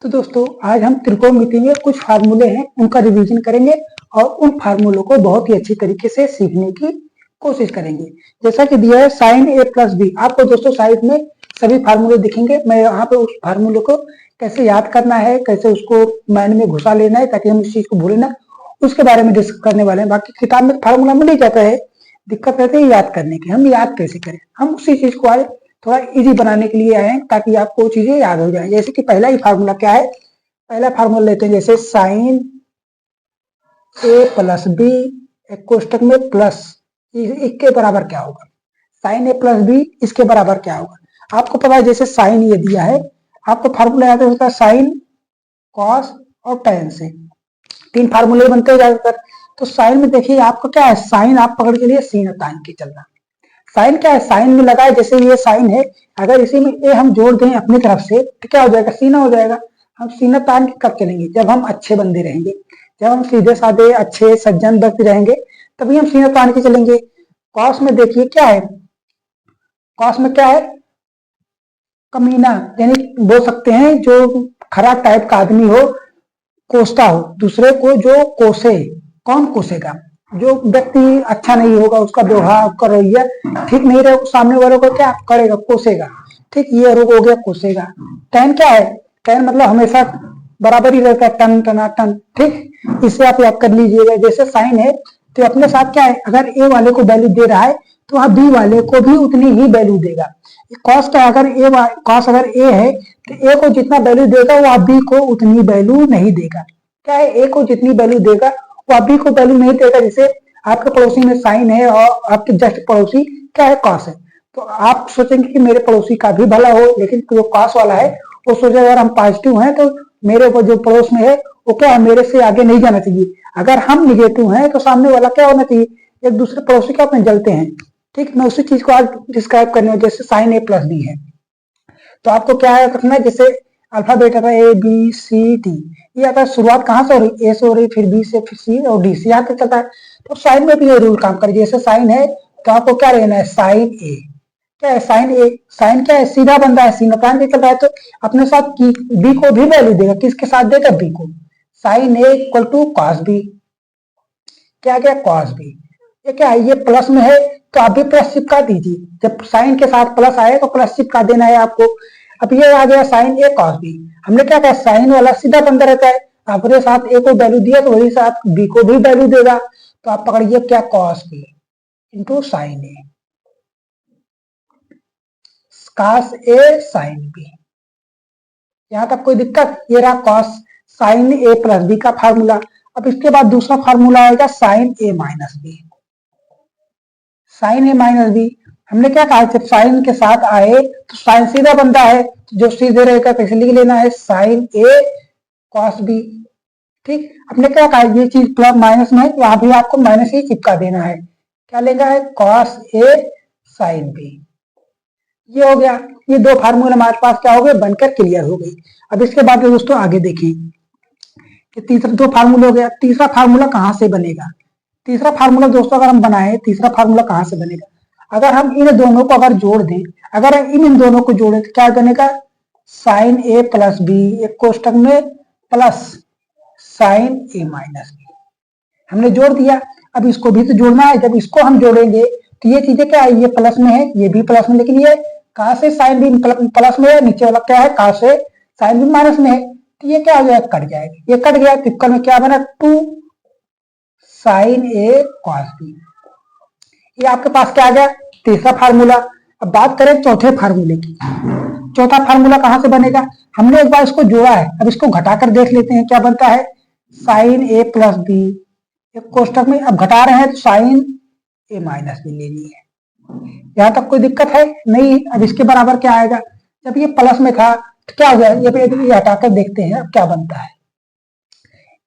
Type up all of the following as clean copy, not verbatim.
तो दोस्तों आज हम त्रिकोणमिति में कुछ फार्मूले हैं उनका रिवीजन करेंगे और उन फार्मूलों को बहुत ही अच्छी तरीके से सीखने की कोशिश करेंगे। जैसा कि दिया है साइन ए प्लस बी, आपको दोस्तों साइड में सभी फार्मूले दिखेंगे। मैं यहाँ पे उस फार्मूले को कैसे याद करना है, कैसे उसको माइंड में घुसा लेना है ताकि हम इस चीज को भूले ना, उसके बारे में डिस्कस करने वाले हैं। बाकी किताब में फार्मूला मिल ही जाता है, दिक्कत रहती है याद करने की। हम याद कैसे करें, हम उसी चीज को आज थोड़ा इजी बनाने के लिए आए हैं ताकि आपको चीजें याद हो जाए। जैसे कि पहला ही फार्मूला क्या है, पहला फार्मूला लेते हैं जैसे साइन ए प्लस बी कोष्टक में प्लस इसके बराबर क्या होगा, साइन ए प्लस बी इसके बराबर क्या होगा। आपको पता है जैसे साइन ये दिया है, आपको फार्मूला याद होता है साइन कॉस और टेन से, तीन फार्मूले बनते हैं ज्यादातर। तो साइन में देखिए आपको क्या है, साइन आप पकड़ के लिए सीना तान के चलना। साइन क्या है, साइन में लगाए जैसे ये साइन है, अगर इसी में ए हम जोड़ दें अपनी तरफ से तो क्या हो जाएगा, सीना हो जाएगा। हम सीना तान के कब चलेंगे, जब हम अच्छे बंदे रहेंगे, जब हम सीधे साधे अच्छे सज्जन व्यक्ति रहेंगे तभी हम सीना तान के चलेंगे। कॉस में देखिए क्या है, कॉस में क्या है, कमीना, यानी बोल सकते हैं जो खराब टाइप का आदमी हो, कोसता हो दूसरे को, जो कोसे, कौन कोसेगा, जो व्यक्ति अच्छा नहीं होगा, उसका व्यवहार उसका रवैया ठीक नहीं रहेगा, सामने वालों को क्या करेगा, कोसेगा। ठीक, ये रोग हो गया कोसेगा। टैन क्या है, टैन मतलब हमेशा बराबर ही रहता है, टन टना टन। ठीक, इसे आप याद कर लीजिएगा। जैसे साइन है तो अपने साथ क्या है, अगर ए वाले को वैल्यू दे रहा है तो वह बी वाले को भी उतनी ही वैल्यू देगा। कॉस का अगर कॉस अगर ए है तो ए को जितना वैल्यू देगा वह बी को उतनी वैल्यू नहीं देगा। क्या है, ए को जितनी वैल्यू देगा वह बी को वैल्यू नहीं देगा। जैसे आपके पड़ोसी में साइन है और आपके जस्ट पड़ोसी क्या है, कॉस है, तो आप सोचेंगे कि मेरे पड़ोसी का भी भला हो, लेकिन जो कॉस वाला है वो सोचेगा अगर हम पॉजिटिव हैं तो मेरे जो पड़ोस में है वो क्या है, मेरे से आगे नहीं जाना चाहिए। अगर हम निगेटिव हैं तो सामने वाला क्या होना चाहिए, एक दूसरे पड़ोसी का अपने जलते हैं। ठीक, मैं उसी चीज को आज डिस्क्राइब करने वाला। जैसे साइन ए प्लस बी है तो आपको क्या है रखना है, जैसे अल्फाबेट आता है ए बी सी डी, ये आता है शुरुआत कहाँ से हो रही, ए से हो रही, फिर बी से, फिर सी और डी से यहाँ तक चलता है। तो साइन में भी ये रूल काम करे। जैसे साइन है तो आपको क्या रहना है, साइन ए, क्या है साइन ए, साइन क्या है, सीधा बंदा है, सीधा तान के चल रहा है तो अपने साथ बी को भी वैल्यू देगा। किसके साथ देगा, बी को। Sine A equal to cos B, क्या गया, कॉस बी। ये क्या है, ये प्लस में है तो आप भी प्लस चिपका दीजिए, जब साइन के साथ प्लस आए तो प्लस चिपका देना है आपको। अब ये आ गया साइन ए कॉस बी, हमने क्या कहा, साइन वाला सीधा बंदा रहता है, अपने साथ ए को वैल्यू दिया तो वही साथ बी को भी वैल्यू देगा। तो आप पकड़िए क्या, cos B into sine A, cos A sine B. यहां तक कोई दिक्कत, ये रहा कॉस साइन ए प्लस बी का फार्मूला। अब इसके बाद दूसरा फार्मूला आएगा साइन ए माइनस बी। साइन ए माइनस बी हमने क्या कहा, जब साइन के साथ आए तो साइन सीधा बनता है, तो जो सीधे रहेगा कैसे लिख लेना है, साइन ए कॉस बी। ठीक, हमने क्या कहा, ये चीज प्लस माइनस में है, वहां भी आपको माइनस ही चिपका देना है। क्या लेगा है, कॉस ए साइन बी। ये हो गया, ये दो फार्मूला हमारे पास क्या हो गए, बनकर क्लियर हो गई। अब इसके बाद दोस्तों आगे देखें, ये तीसरा दो फार्मूला हो गया। तीसरा फार्मूला कहाँ से बनेगा, तीसरा फार्मूला दोस्तों अगर हम बनाए, तीसरा फार्मूला कहाँ से बनेगा, अगर हम इन दोनों को अगर जोड़ दें, अगर इन दोनों को जोड़े तो क्या बनेगा, साइन ए प्लस बी एक कोष्टक में प्लस साइन ए माइनस बी। हमने जोड़ दिया, अब इसको भी तो जोड़ना है। जब इसको हम जोड़ेंगे तो ये चीजें क्या है, ये प्लस में है, ये भी प्लस में, लेकिन ये कहा से साइन बी प्लस में है, नीचे वाला क्या है, कहा से साइन बी माइनस में है, तो ये क्या हो जाएगा, कट जाएगा। ये कट गया, तिक्कल में क्या बना, two sine A cos B. ये आपके पास क्या आ गया, तीसरा फार्मूला। अब बात करें चौथे फार्मूले की। चौथा फार्मूला कहां से बनेगा, हमने एक बार इसको जोड़ा है, अब इसको घटाकर देख लेते हैं क्या बनता है, साइन ए प्लस बी एक कोष्टक में, अब घटा रहे हैं तो साइन ए माइनस बी लेनी है। यहां तक कोई दिक्कत है नहीं। अब इसके बराबर क्या आएगा, जब ये प्लस में था तो क्या हो गया, ये हटाकर देखते हैं अब क्या बनता है।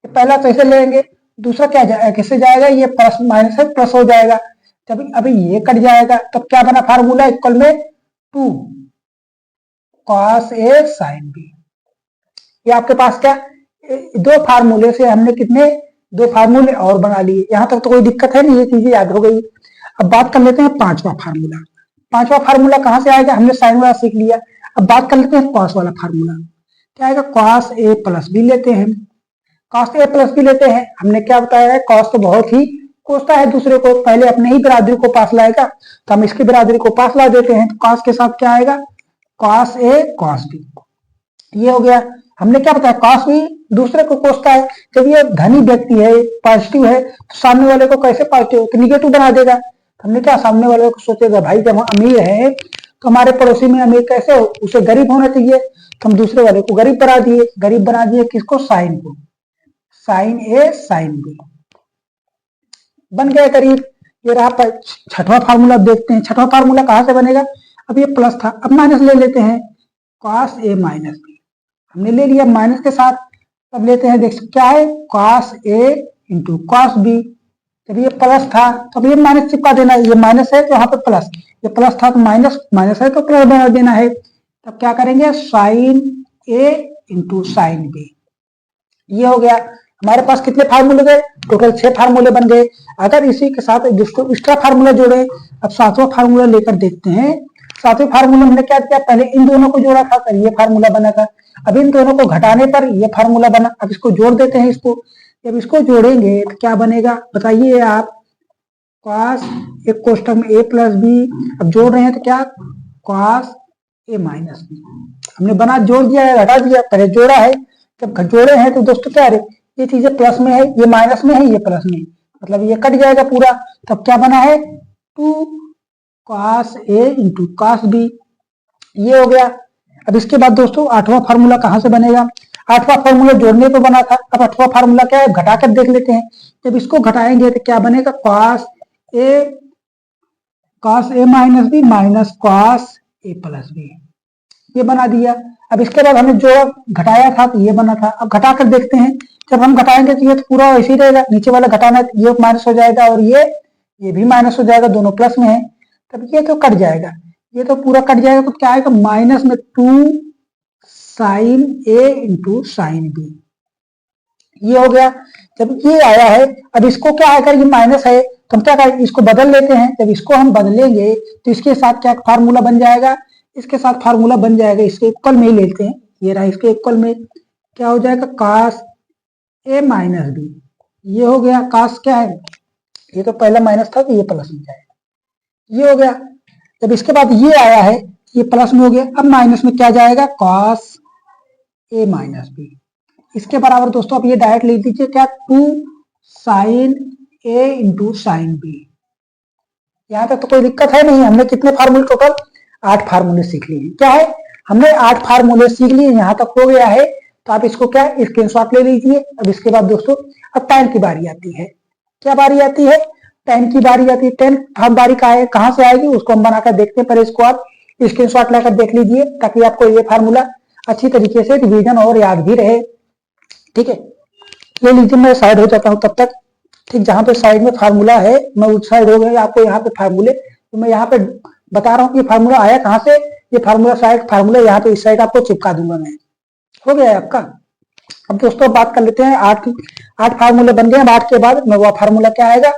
पहला तो ऐसे लेंगे, दूसरा क्या कैसे जाएगा, ये प्लस माइनस है प्लस हो जाएगा। जब अभी ये कट जाएगा तब तो क्या बना फार्मूला, इक्वल में two cos A sine B. ये आपके पास क्या, दो फार्मूले से हमने कितने, दो फार्मूले और बना लिए। यहां तक तो कोई दिक्कत है नहीं, ये चीजें याद हो गई। अब बात कर लेते हैं पांचवा फार्मूला। पांचवा फार्मूला कहां से आएगा, हमने साइन वाला सीख लिया। अब बात कर लेते हैं कॉस वाला फार्मूला। क्या आएगा, कॉस ए प्लस बी लेते हैं। कॉस ए प्लस बी लेते हैं, हमने क्या बताया है, कॉस तो बहुत ही कोसता है दूसरे को, पहले अपने ही बिरादरी को पास लाएगा, तो हम इसकी बिरादरी को पास ला देते हैं। तो कॉस के साथ क्या आएगा, कॉस ए कॉस बी, ये हो गया। हमने क्या बताया, कॉस भी दूसरे को कोसता है। जब ये धनी व्यक्ति है, पॉजिटिव है, तो सामने वाले को कैसे पॉजिटिव, तो निगेटिव बना देगा। हमने क्या, सामने वाले को सोचेगा भाई जब हम अमीर है तो हमारे पड़ोसी में अमीर कैसे हो, उसे गरीब होना चाहिए, तो हम दूसरे वाले को गरीब बना दिए। गरीब बना दिए किसको, साइन को, साइन ए साइन बी, बन गया गरीब। ये रहा छठवां फार्मूला। देखते हैं छठवां फार्मूला कहां से बनेगा, अब ये प्लस था, अब माइनस ले लेते हैं, कॉस ए माइनस बी हमने ले लिया माइनस के साथ। अब लेते हैं, देख क्या है, cos A into cos B. जब ये प्लस था तो अब ये माइनस चिपका देना है, ये माइनस है तो यहाँ पे प्लस, ये प्लस था तो माइनस, माइनस है तो प्लस बना देना है। तब क्या करेंगे, साइन ए इंटू साइन बी, ये हो गया। हमारे पास कितने फार्मूले गए, टोटल 6 फार्मूले बन गए। अगर इसी के साथ जिसको एक्स्ट्रा फार्मूला जोड़े, अब 7वां फार्मूला लेकर देखते हैं। 7वें फार्मूले हमने क्या किया, पहले इन दोनों को जोड़ा था, फिर ये फार्मूला बना था। अब इन दोनों को घटाने पर ये फार्मूला बना, अब इसको जोड़ देते हैं। इसको जब इसको जोड़ेंगे तो क्या बनेगा, बताइए आप, कॉस एक कोष्टक में ए प्लस बी, अब जोड़ रहे हैं तो क्या, कॉस ए माइनस बी। हमने बना जोड़ दिया है, घटा दिया, पहले जोड़ा है, जब जोड़े हैं तो दोस्तों क्या है, ये चीजें प्लस में है, ये माइनस में है, ये प्लस में, मतलब ये कट जाएगा पूरा। तब क्या बना है, 2 cos A into cos B, ये हो गया। अब इसके बाद दोस्तों 8वां फार्मूला कहां से बनेगा, 8वां फार्मूला जोड़ने को बना था, अब 8वां फार्मूला क्या है, घटाकर देख लेते हैं। जब इसको घटाएंगे तो क्या बनेगा, cos A minus B minus cos A plus B, ये बना दिया। अब इसके बाद हमने जो घटाया था तो ये बना था, अब घटाकर देखते हैं। जब हम घटाएंगे तो ये तो पूरा वैसे ही रहेगा, नीचे वाला घटाना है, ये माइनस हो जाएगा और ये भी माइनस हो जाएगा, दोनों प्लस में है, तब ये तो कट जाएगा, ये तो पूरा कट जाएगा। तो क्या आएगा, माइनस में 2 साइन ए इंटू साइन बी, ये हो गया। जब ये आया है, अब इसको क्या आएगा, ये माइनस है तो हम क्या करें, इसको बदल लेते हैं। जब इसको हम बदलेंगे तो इसके साथ क्या फार्मूला बन जाएगा, इसके साथ फार्मूला बन जाएगा, इसके इक्वल में ही लेते हैं, ये रहा इसके इक्वल में, क्या हो जाएगा, कॉस ए माइनस बी, ये हो गया। कॉस क्या है, ये तो पहला माइनस था तो ये प्लस में जाएगा, ये हो गया। जब इसके बाद ये आया है, ये प्लस में हो गया, अब माइनस में क्या जाएगा, कॉस ए माइनस बी, इसके बराबर दोस्तों आप ये डायरेक्ट लिख दीजिए, क्या, 2 साइन ए इंटू साइन बी। यहां तक तो कोई दिक्कत है नहीं। हमने कितने फार्मूले, टोटल 8 फार्मूले सीख लिए हैं। क्या है, हमने 8 फार्मूले सीख लिए, यहां तक हो गया है। तो आप इसको क्या, स्क्रीनशॉट ले लीजिए। अब इसके बाद दोस्तों अब tan की बारी आती है। क्या बारी आती है, tan की बारी आती है। tan हम बारी कहां से आएगी, उसको हम बनाकर देखते हैं, पर इसको आप स्क्रीनशॉट लेकर देख लीजिए, ताकि आपको ये फार्मूला अच्छी तरीके से रिवीजन और याद भी रहे। ठीक है, ले लीजिए, मैं साइड हो जाता हूं तब तक। ठीक, जहां पे साइड में फार्मूला है मैं उस साइड हो गया, आपको यहाँ पे फार्मूले तो मैं यहाँ पे बता रहा हूँ कि फार्मूला आया कहां से, ये फार्मूला साइड, फार्मूला यहाँ पे इस साइड आपको चिपका दूंगा मैं। हो गया है आपका। अब दोस्तों बात कर लेते हैं, 8 फार्मूले बन गए। अब 8 के बाद में वो फार्मूला क्या आएगा,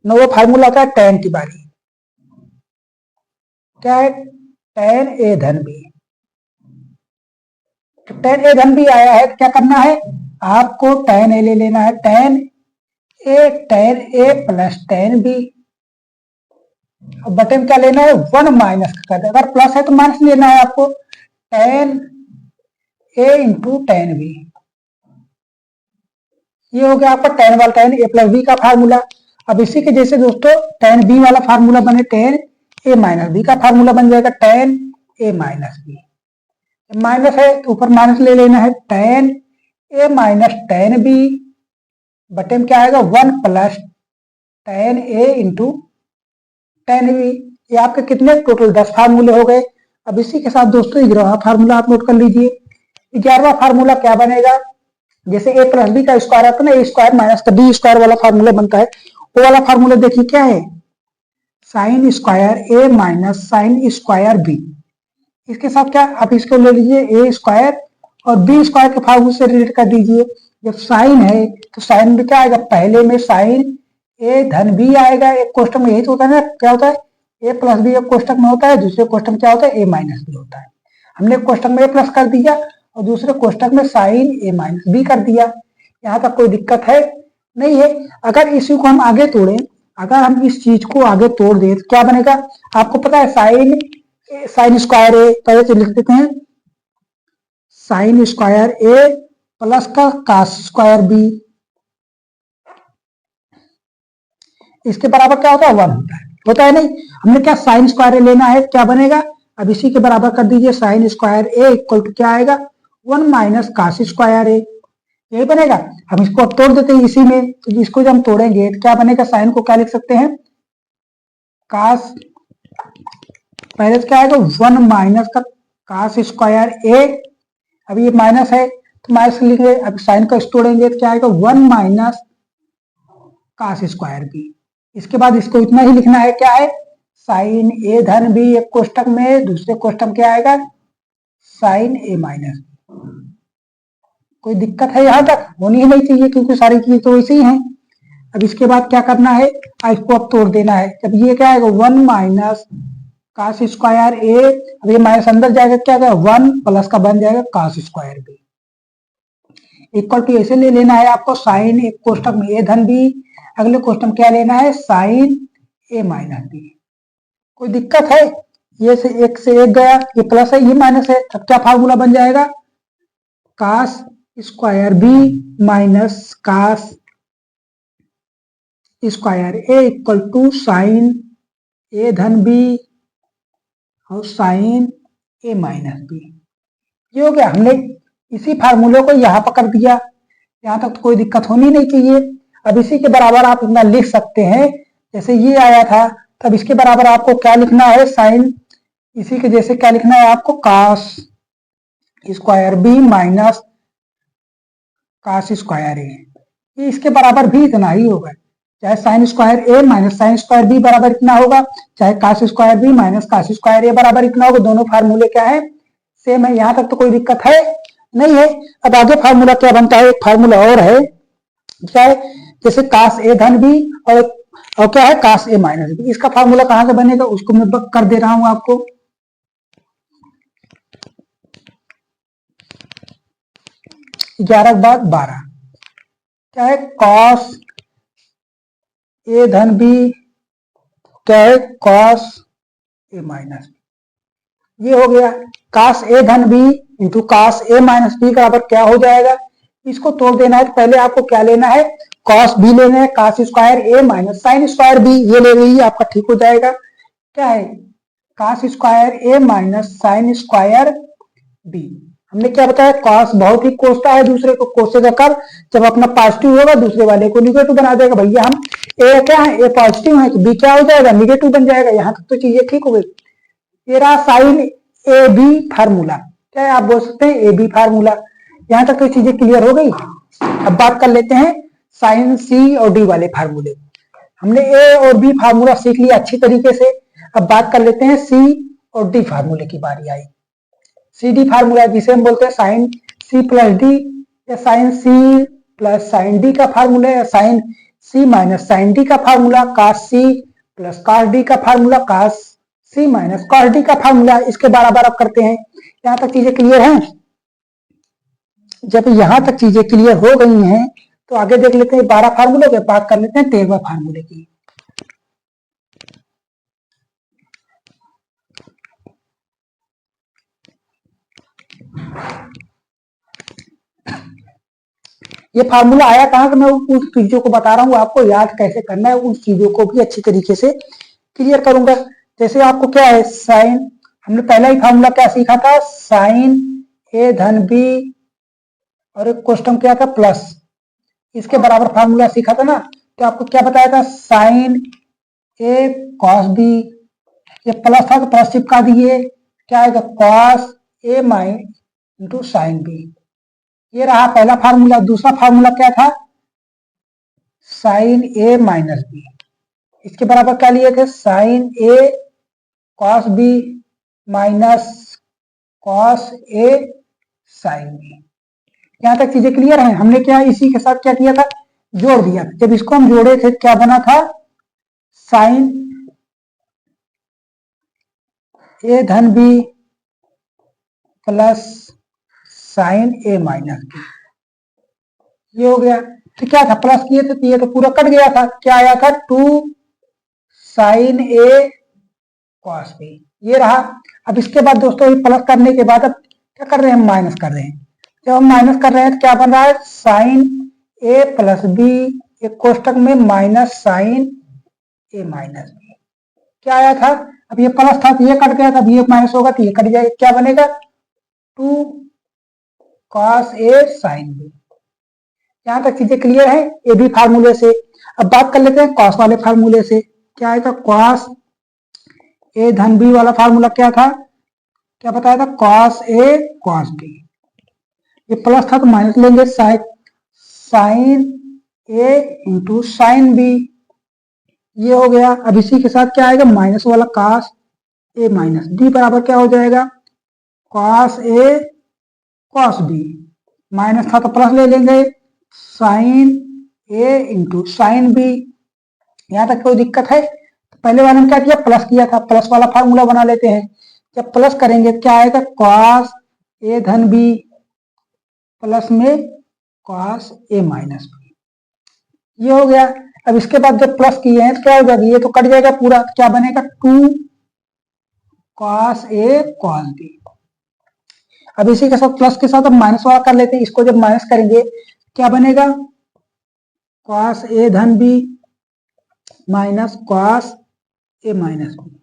नवा फार्मूला का tan की बारी, क्या है, tan ए धन बी। तो tan ए धन बी आया है तो क्या करना है, आपको tan ए ले लेना है, tan ए प्लस tan बी। अब बटे में क्या लेना है, 1 माइनस का कर दे, अगर प्लस है तो माइनस लेना है आपको, tan ए इंटू tan बी, ये हो गया आपका tan वाला tan ए प्लस बी का फार्मूला। अब इसी के जैसे दोस्तों tan बी वाला फार्मूला बने, tan ए माइनस बी का फार्मूला बन जाएगा, tan ए माइनस बी। माइनस है तो ऊपर माइनस ले लेना है, tan ए माइनस tan बी बटे में क्या आएगा, 1 प्लस tan ए इंटू tan बी। ये आपके कितने, टोटल 10 फार्मूले हो गए। अब इसी के साथ दोस्तों 11वां फार्मूला आप नोट कर लीजिए। 11वां फार्मूला क्या बनेगा, जैसे ए प्लस बी का स्क्वायर आता है ना, ए स्क्वायर माइनस का बी स्क्वायर वाला फार्मूला बनता है, वो वाला फार्मूला देखिए क्या है, sign square A minus sine square B. इसके साथ क्या, आप इसको ले लीजिए ए स्क्वायर और बी स्क्वायर के फार्मूले से रिलेट कर दीजिए। जब साइन है तो साइन में क्या आएगा, पहले में साइन ए धन बी आएगा, एक कोष्टक में यही तो होता है ना, क्या होता है ए प्लस बी एक कोष्टक में होता है, दूसरे कोष्टक में क्या होता है ए माइनस बी होता है। हमने एक कोष्टक में ए प्लस कर दिया और दूसरे कोष्टक में साइन ए माइनस बी कर दिया। यहाँ तक कोई दिक्कत है नहीं है। अगर इसी को हम आगे तोड़ें, अगर हम इस चीज को आगे तोड़ दें तो क्या बनेगा, आपको पता है साइन स्क्वायर ए, पहले से लिख देते हैं साइन स्क्वायर ए प्लस का कास स्क्वायर बी, इसके बराबर क्या होता है 1 होता है नहीं। हमने क्या साइन स्क्वायर ए लेना है, क्या बनेगा, अब इसी के बराबर कर दीजिए sine square A equal to क्या आएगा 1 माइनस कास स्क्वायर ए, यही बनेगा। हम इसको अब तोड़ देते हैं इसी में, तो इसको जब हम तोड़ेंगे तो क्या बनेगा, साइन को क्या लिख सकते हैं कास, पहले क्या आएगा 1 माइनस का कास स्क्वायर ए, अब ये माइनस है तो माइनस लिखेंगे, अब साइन को तोड़ेंगे तो क्या आएगा 1 माइनस कास स्क्वायर बी। इसके बाद इसको इतना ही लिखना है, क्या है साइन ए धन बी एक कोष्टक में, दूसरे कोष्टक में क्या आएगा साइन ए माइनस। कोई दिक्कत है, यहाँ तक होनी ही नहीं चाहिए क्योंकि सारी चीज तो वैसे ही हैं। अब इसके बाद क्या करना है, इसको अब तोड़ देना है। जब ये क्या आएगा 1 माइनस कास स्क्वायर ए, अब ये माइनस अंदर जाएगा, क्या आएगा 1 प्लस का बन जाएगा cos square B equal to ऐसे ले लेना है आपको साइन एक कोष्टक में ए धन बी, अगले कोष्टक में क्या लेना है साइन ए माइनस बी। कोई दिक्कत है, ये से एक गया, ये प्लस है ये माइनस है, तब क्या फार्मूला बन जाएगा cos square B minus cos square A equal to sine A धन बी और साइन ए माइनस बी। ये हो गया, हमने इसी फार्मूले को यहाँ पर कर दिया, यहाँ तक तो कोई दिक्कत होनी नहीं चाहिए। अब इसी के बराबर आप इतना लिख सकते हैं, जैसे ये आया था तब इसके बराबर आपको क्या लिखना है साइन, इसी के जैसे क्या लिखना है आपको cos square B minus cos square A, ये इसके बराबर भी इतना ही होगा, चाहे sine square A minus sine square B बराबर इतना होगा, चाहे cos square B minus cos square A बराबर इतना होगा। दोनों फार्मूले क्या है सेम है, यहाँ तक तो कोई दिक्कत है नहीं है। अब आगे फार्मूला क्या बनता है, एक फार्मूला और है, क्या है जैसे कास ए धन बी और क्या है कास ए माइनस बी। इसका फार्मूला कहां से बनेगा उसको मैं कर दे रहा हूं आपको। 11 के बाद 12 क्या है कॉस ए धन बी, क्या है कॉस ए माइनस बी। ये हो गया कास ए धन बी इंटू कास ए माइनस बी बराबर क्या हो जाएगा, इसको तोड़ देना है तो पहले आपको क्या लेना है कॉस बी लेना है, कास square A minus sine square B, ये ले लीजिए आपका ठीक हो जाएगा। क्या है कास square A minus sine square B. हमने क्या बताया कॉस बहुत ही कोसता है दूसरे को, कोसेगा कब, जब अपना पॉजिटिव होगा दूसरे वाले को निगेटिव बना देगा। भैया हम ए क्या है ए पॉजिटिव है तो बी क्या हो जाएगा निगेटिव बन जाएगा। यहाँ तक तो चीजें ठीक हो गई। ये रहा साइन ए बी फार्मूला, क्या है आप बोल सकते हैं ए बी फार्मूला। यहाँ तक तो चीजें क्लियर हो गई। अब बात कर लेते हैं साइन सी और डी वाले फार्मूले। हमने ए और बी फार्मूला सीख लिया अच्छी तरीके से, अब बात कर लेते हैं सी और डी फार्मूले की बारी आई। सी डी फार्मूला जिसे हम बोलते हैं साइन सी प्लस डी या sine C plus sine D का फार्मूला या sine C minus sine D का formula, cos C plus cos D का formula, cos C minus cos D का फार्मूला, इसके बराबर अब करते हैं। यहाँ तक चीजें क्लियर हैं। जब यहाँ तक चीजें क्लियर हो गई हैं तो आगे देख लेते हैं 12 फार्मूले के, बात कर लेते हैं 13वां फार्मूले की। ये फार्मूला आया कहां से, मैं उन चीजों को बता रहा हूं आपको याद कैसे करना है, उन चीजों को भी अच्छी तरीके से क्लियर करूंगा। जैसे आपको क्या है साइन, हमने पहला ही फार्मूला क्या सीखा था साइन ए धन बी और एक क्वेश्चन क्या था प्लस, इसके बराबर फार्मूला सीखा था ना। तो आपको क्या बताया था साइन ए कॉस बी, ये प्लस था तो प्लस चिपका दिए, क्या आएगा cos A mine into sine B. ये रहा पहला फार्मूला। दूसरा फार्मूला क्या था साइन ए माइनस बी, इसके बराबर क्या लिए थे, sign A cos B minus cos A sine B. यहां तक चीजें क्लियर हैं। हमने क्या इसी के साथ क्या किया था, जोड़ दिया। जब इसको हम जोड़े थे क्या बना था, साइन ए धन बी प्लस साइन ए माइनस बी, ये हो गया। तो क्या था, प्लस किए थे तो ये तो पूरा कट गया था। क्या आया था, 2 साइन ए कॉस बी, ये रहा। अब इसके बाद दोस्तों ये प्लस करने के बाद अब क्या कर रहे हैं, हम माइनस कर रहे हैं। जब हम माइनस कर रहे हैं तो क्या बन रहा है, साइन ए प्लस बी एक कोष्टक में माइनस साइन ए माइनस बी। क्या आया था, अब ये प्लस था तो ये कट गया था, अब ये माइनस होगा तो ये कट जाएगा, क्या बनेगा, 2 कॉस ए साइन बी। यहां तक चीजें क्लियर है ए बी फार्मूले से। अब बात कर लेते हैं कॉस वाले फार्मूले से। क्या आएगा, कॉस ए धन बी वाला फार्मूला क्या था, क्या बताया था, कॉस ए कॉस बी। ये प्लस था तो माइनस लेंगे, साइन ए इंटू साइन बी, ये हो गया। अब इसी के साथ क्या आएगा, माइनस वाला कॉस ए माइनस डी बराबर क्या हो जाएगा, cos A cos B. Minus था तो प्लस ले लेंगे, साइन ए इंटू साइन बी। यहां तक कोई दिक्कत है, पहले वाले में क्या किया, प्लस किया था, प्लस वाला फार्मूला बना लेते हैं। जब प्लस करेंगे क्या आएगा, कॉस ए धन बी प्लस में कॉस ए माइनस बी, ये हो गया। अब इसके बाद जब प्लस किए हैं तो क्या हो जाएगा, ये तो कट जाएगा पूरा, क्या बनेगा, 2 कॉस ए कॉस बी। अब इसी के साथ प्लस के साथ अब माइनस वाला कर लेते हैं। इसको जब माइनस करेंगे क्या बनेगा, कॉस ए धन B minus cos A minus B.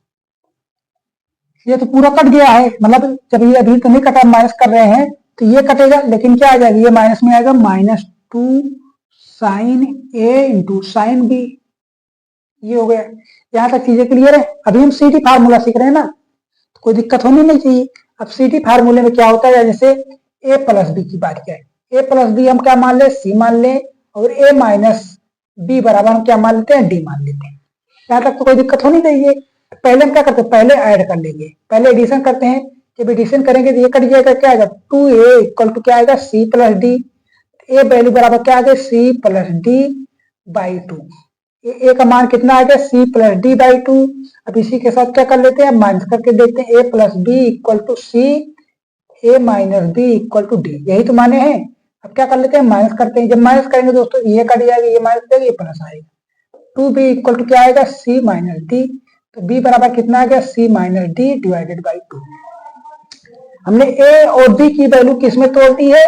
ये तो पूरा कट गया है, मतलब जब ये अभी तो नहीं कटा, माइनस कर रहे हैं तो ये कटेगा, लेकिन क्या आ जाएगा, ये माइनस में आएगा, -2 साइन ए इंटू साइन बी, ये हो गया। यहां तक चीजें क्लियर है। अभी हम सी टी फार्मूला सीख रहे हैं ना, तो कोई दिक्कत होनी नहीं चाहिए। अब सी टी फार्मूले में क्या होता है, जैसे ए प्लस बी की बात किया, ए प्लस बी हम क्या मान ले, सी मान ले, और ए माइनस बी बराबर हम क्या मान लेते हैं, डी मान लेते हैं। यहाँ तक तो कोई दिक्कत होनी चाहिए। पहले हम क्या करते हैं, पहले ऐड कर लेंगे, पहले एडिशन करते हैं। जब एडिशन करेंगे तो ये कट जाएगा, क्या आएगा, 2a इक्वल टू क्या आएगा, c प्लस डी। ए वैल्यू बराबर क्या आ गया, c प्लस डी बाई 2। ए का मान कितना आ गया, c प्लस डी बाई 2। अब इसी के साथ क्या कर लेते हैं, माइनस करके देखते हैं, a plus B equal to C, A minus B equal to D, यही तो माने हैं। अब क्या कर लेते हैं, माइनस करते हैं। जब माइनस करेंगे दोस्तों ये कट जाएगा, ये माइनस जाएगा, ये प्लस आएगा। 2b इक्वल टू क्या आएगा, c माइनस डी। तो b बराबर कितना आ गया, c minus D divided by 2। हमने a और b की वैल्यू किस में तोड़ दी है,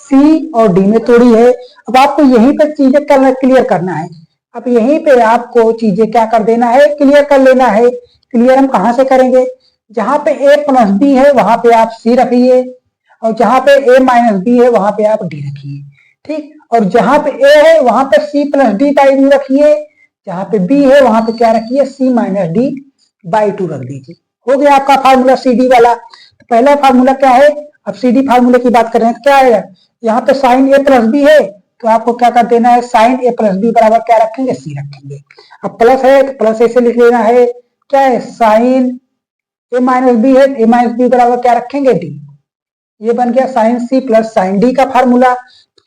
c और d में तोड़ी है। अब आपको यहीं पर चीजें क्लियर करना है। अब यहीं पे आपको चीजें क्या कर देना है, क्लियर कर लेना है। क्लियर हम कहां से करेंगे, जहां पे a प्लस बी है वहां पे आप c रखिए, और जहां पे a माइनस बी है वहां पे आप d रखिए, ठीक। और जहां पे a है वहां पे c प्लस डी बाई 2 रखिए, जहां पे b है वहां पे क्या रखिए, c माइनस डी बाई 2 रख दीजिए। हो गया आपका फार्मूला सी डी वाला। तो पहला फार्मूला क्या है, अब सी डी फार्मूले की बात कर रहे हैं तो क्या आएगा, यहाँ पे साइन ए प्लस बी है तो आपको क्या कर देना है, साइन ए प्लस बी बराबर क्या रखेंगे, सी रखेंगे। अब प्लस है तो प्लस ऐसे लिख लेना है, क्या है, साइन ए माइनस बी है, ए माइनस बी बराबर क्या रखेंगे, डी। ये बन गया sine C plus sine D का फार्मूला।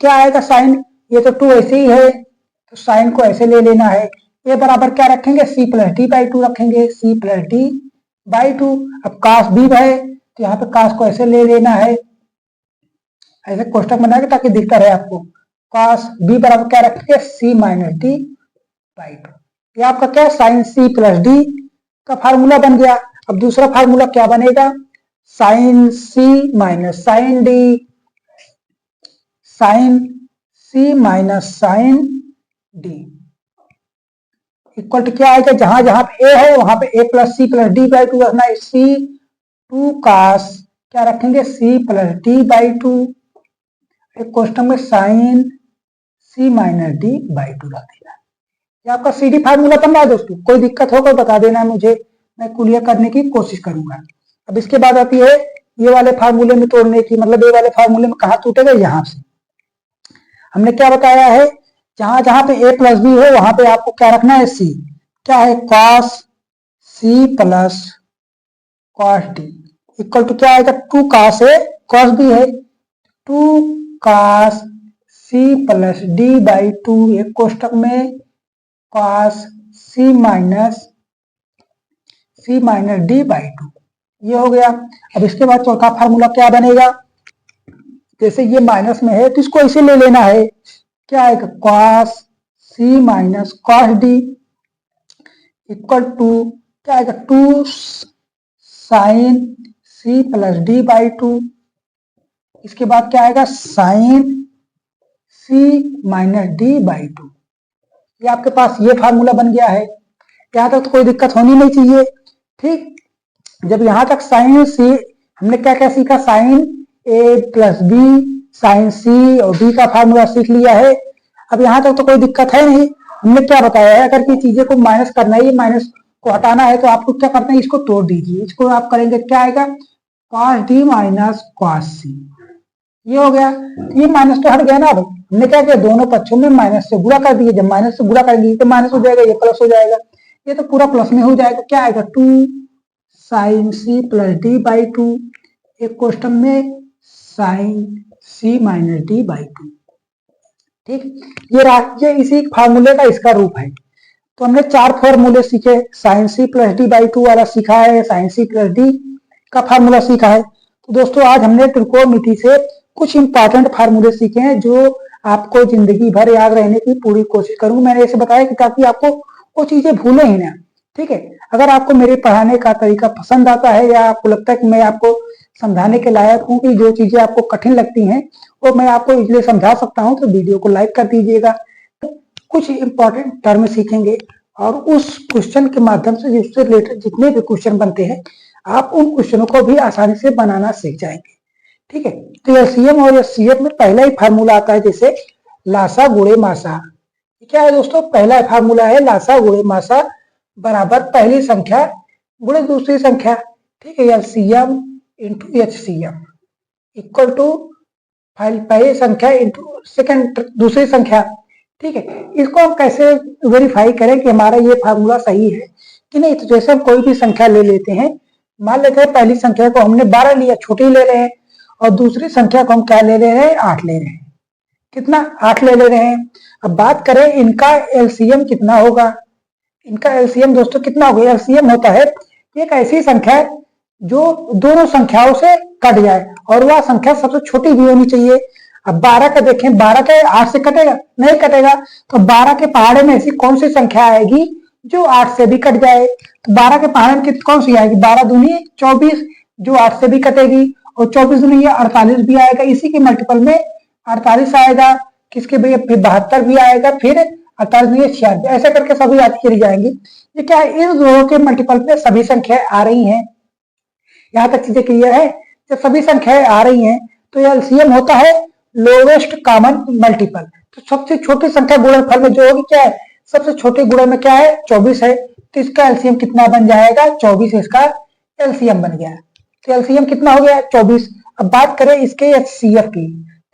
क्या आएगा, साइन, ये तो 2 ऐसे ही है तो साइन को ऐसे ले लेना है। ये बराबर क्या रखेंगे, सी प्लस डी बाई 2 रखेंगे, सी प्लस डी बाई 2। अब कास बी है तो यहाँ पे कास को ऐसे ले लेना है, ऐसे कोष्टक बनाएंगे ताकि दिखता रहे आपको। कास बी बराबर क्या रखेंगे, सी माइनस डी बाई 2। ये आपका क्या, साइन सी प्लस डी का फार्मूला बन गया। अब दूसरा फार्मूला क्या बनेगा, sine C minus sine D, sine C minus sine D equal to क्या आएगा, जहां जहां पे ए है वहां पे A plus C plus D by 2 रखना है, सी 2 कास क्या रखेंगे, सी प्लस डी बाई 2। एक क्वेश्चन में sine C minus D by 2 रख देना। ये आपका सी डी फार्मूला बन रहा है दोस्तों। कोई दिक्कत होगा बता देना है मुझे, मैं क्लियर करने की कोशिश करूंगा। अब इसके बाद आती है ये वाले फार्मूले में तोड़ने की, मतलब ये वाले फार्मूले में कहा टूटेगा, यहां से। हमने क्या बताया है, जहां जहां पे ए प्लस बी है वहां पे आपको क्या रखना है, सी। क्या है, cos c plus cos d equal to क्या आएगा, 2 cos a cos b है, 2 cos c plus d by 2 एक कोष्टक में cos c minus d by 2, ये हो गया। अब इसके बाद चौथा फार्मूला क्या बनेगा, जैसे ये माइनस में है तो इसको ऐसे ले लेना है, क्या आएगा, cos c minus cos d equal to क्या आएगा, 2 sin c plus d by 2, इसके बाद क्या आएगा, sin c minus d by 2। ये आपके पास ये फार्मूला बन गया है, यहाँ तक तो कोई दिक्कत होनी नहीं चाहिए। ठीक, जब यहाँ तक साइन सी हमने क्या क्या सीखा, साइन ए प्लस बी, साइन सी और बी का फार्मूला सीख लिया है। अब यहाँ तक तो कोई दिक्कत है नहीं। हमने क्या बताया है, अगर की चीजें को माइनस करना है, माइनस को हटाना है तो आपको क्या करना है, इसको तोड़ दीजिए। इसको आप करेंगे क्या आएगा, cos d minus cos c, ये हो गया। ये माइनस तो हट गया ना। अब हमने क्या किया, दोनों पक्षों में माइनस से गुणा कर दिए। जब माइनस से गुणा करेंगे तो माइनस हो जाएगा, ये प्लस हो जाएगा, ये तो पूरा प्लस में हो जाएगा। क्या आएगा, 2 sin c plus d by 2 एक क्वेश्चन में sin c minus d by 2। ठीक, ये इसी फार्मूले का इसका रूप है। तो हमने 4 फार्मूले सीखे, sin c plus d by 2 वाला सीखा है, sin c प्लस d का फार्मूला सीखा है। तो दोस्तों आज हमने त्रिकोणमिति से कुछ इंपॉर्टेंट फार्मूले सीखे हैं जो आपको जिंदगी भर याद रहने की पूरी कोशिश करूंगा। मैंने ऐसे बताया कि ताकि आपको वो चीजें भूले ही ना। ठीक है, अगर आपको मेरे पढ़ाने का तरीका पसंद आता है या आपको लगता है कि मैं आपको समझाने के लायक हूँ कि जो चीजें आपको कठिन लगती हैं वो मैं आपको इसलिए समझा सकता हूँ, तो वीडियो को लाइक कर दीजिएगा। कुछ इंपॉर्टेंट टर्म सीखेंगे और उस क्वेश्चन के माध्यम से जिससे रिलेटेड जितने भी क्वेश्चन बनते हैं आप उन क्वेश्चनों को भी आसानी से बनाना सीख जाएंगे। ठीक है, तो एलसीएम और एचसीएफ में पहला ही फार्मूला आता है, जैसे लासा गुणे मासा। क्या है दोस्तों, पहला फार्मूला है लासा गुणे मासा बराबर पहली संख्या गुणे दूसरी संख्या। ठीक है, LCM into HCF equal to पहली संख्या इंटू सेकंड दूसरी संख्या। ठीक है, इसको हम कैसे वेरीफाई करें कि हमारा ये फार्मूला सही है कि नहीं। तो जैसे हम कोई भी संख्या ले लेते हैं, मान लेते हैं पहली संख्या को हमने 12 लिया, छोटी ले रहे हैं, और दूसरी संख्या को हम क्या ले रहे हैं, 8 ले रहे हैं। कितना, 8 ले रहे हैं। अब बात करें इनका एलसीएम कितना होगा। इनका एलसीएम दोस्तों कितना होगा, एलसीएम होता है एक ऐसी संख्या जो दोनों संख्याओं से कट जाए और वह संख्या सबसे छोटी भी होनी चाहिए। अब 12 का देखें, 12 के 8 से कटेगा, नहीं कटेगा। तो 12 के पहाड़े में ऐसी कौन सी संख्या आएगी जो 8 से भी कट जाए। तो 12 के पहाड़े में कौन सी आएगी, 12 दूनी 24 जो 8 से भी कटेगी, और 24 दूनी 48 भी आएगा। इसी के मल्टीपल में 48 आएगा, किसके भी फिर 72 भी आएगा, फिर 48 दूनी 96, ऐसे करके सभी आती चली जाएंगी। ये क्या है, इन दोनों के मल्टीपल में सभी संख्याएं आ रही हैं। यहाँ तक चीजें क्लियर है। जब सभी संख्याएं आ रही हैं तो यह एलसीएम होता है लोवेस्ट कॉमन मल्टीपल। तो सबसे छोटी संख्या गुणनफल में जो होगी क्या है, सबसे छोटे गुणन में क्या है, 24 है। तो इसका एलसीएम कितना बन जाएगा, 24 इसका एलसीएम बन गया। तो एलसीएम कितना हो गया, 24। अब बात करें इसके एचसीएफ की,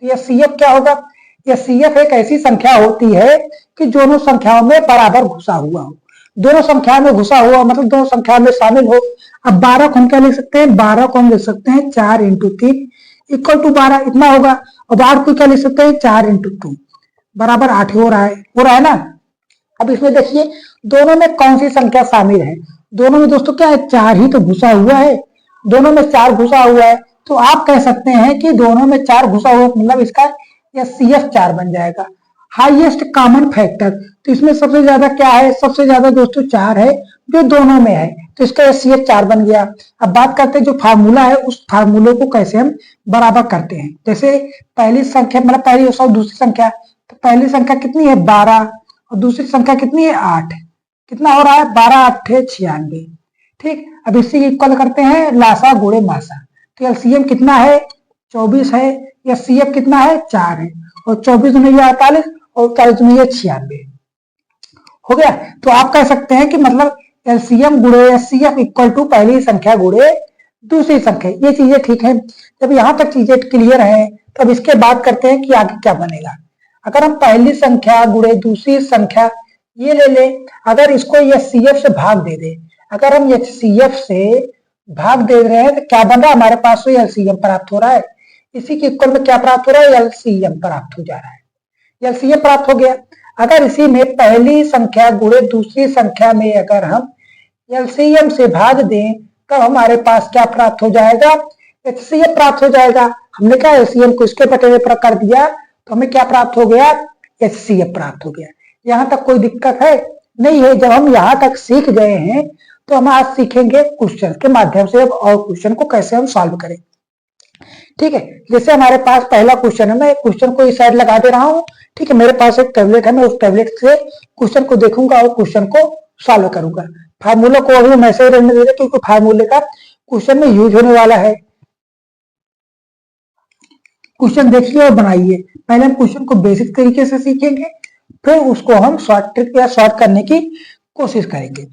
तो एचसीएफ क्या होगा। एचसीएफ एक ऐसी संख्या होती है कि दोनों संख्याओं में बराबर घुसा हुआ हो। दोनों संख्याओं में घुसा हुआ मतलब दोनों संख्याओं में शामिल हो। अब 12 को हम क्या लिख सकते हैं, 12 को हम लिख सकते हैं 4 इंटू 3 इक्वल टू 12, इतना होगा। अब 8 को क्या लिख सकते हैं, 4 इंटू 2 बराबर 8 हो रहा है ना। अब इसमें देखिए दोनों में कौन सी संख्या शामिल है। दोनों में दोस्तों क्या है, 4 ही तो घुसा हुआ है। दोनों में 4 घुसा हुआ है, तो आप कह सकते हैं कि दोनों में 4 घुसा हुआ, मतलब इसका एचसीएफ 4 बन जाएगा। हाईएस्ट कॉमन फैक्टर, तो इसमें सबसे ज्यादा क्या है, सबसे ज्यादा दोस्तों 4 है जो दोनों में है, तो इसका एचसीएफ 4 बन गया। अब बात करते हैं जो फार्मूला है उस फार्मूले को कैसे हम बराबर करते हैं। जैसे पहली संख्या मतलब पहली और दूसरी संख्या, तो पहली संख्या कितनी है 12 और दूसरी संख्या कितनी है 8, कितना हो रहा है 12 8 96। ठीक, अब इसी इक्वल करते हैं लासा गुणे मासा। तो एलसीएम कितना है 24 है, एचसीएफ कितना है 4 है, और 24 में 48 और 40 में 96 हो गया। तो आप कह सकते हैं कि मतलब एलसीएम गुणे एचसीएफ इक्वल टू पहली संख्या गुणे दूसरी संख्या। ये चीजें ठीक है। जब यहां तक चीजें क्लियर हैं तब इसके बाद करते हैं कि आगे क्या बनेगा। अगर हम पहली संख्या गुणे दूसरी संख्या ये ले ले, अगर इसको HCF से भाग दे दे, अगर हम HCF से भाग दे रहे हैं तो क्या बन रहा है हमारे पास, तो LCM प्राप्त हो रहा है। इसी के इक्वल में क्या प्राप्त हो रहा है, LCM प्राप्त हो जा रहा है। LCM प्राप्त हो गया। अगर इसी में पहली संख्या गुणे दूसरी संख्या में अगर हम LCM से भाग दें तो हमारे पास क्या प्राप्त हो जाएगा, HCF प्राप्त हो जाएगा। हमने क्या LCM को इसके बटे में कर दिया तो हमें क्या प्राप्त हो गया, HCF प्राप्त हो गया। यहाँ तक कोई दिक्कत है नहीं है। जब हम यहाँ तक सीख गए हैं तो हम आज सीखेंगे क्वेश्चन के माध्यम से और क्वेश्चन को कैसे हम सॉल्व करें। ठीक है, जैसे हमारे पास पहला क्वेश्चन है, मैं क्वेश्चन को इस साइड लगा दे रहा हूँ। ठीक है, मेरे पास एक टैबलेट है, मैं उस टैबलेट से क्वेश्चन को देखूंगा और क्वेश्चन को सॉल्व करूंगा। फार्मूला को अभी मैं से रहने दे रहा क्योंकि फार्मूले का क्वेश्चन में यूज होने वाला है। क्वेश्चन देखिए और बनाइए। पहले हम क्वेश्चन को बेसिक तरीके से सीखेंगे, फिर उसको हम शॉर्ट ट्रिक या शॉर्ट करने की कोशिश करेंगे।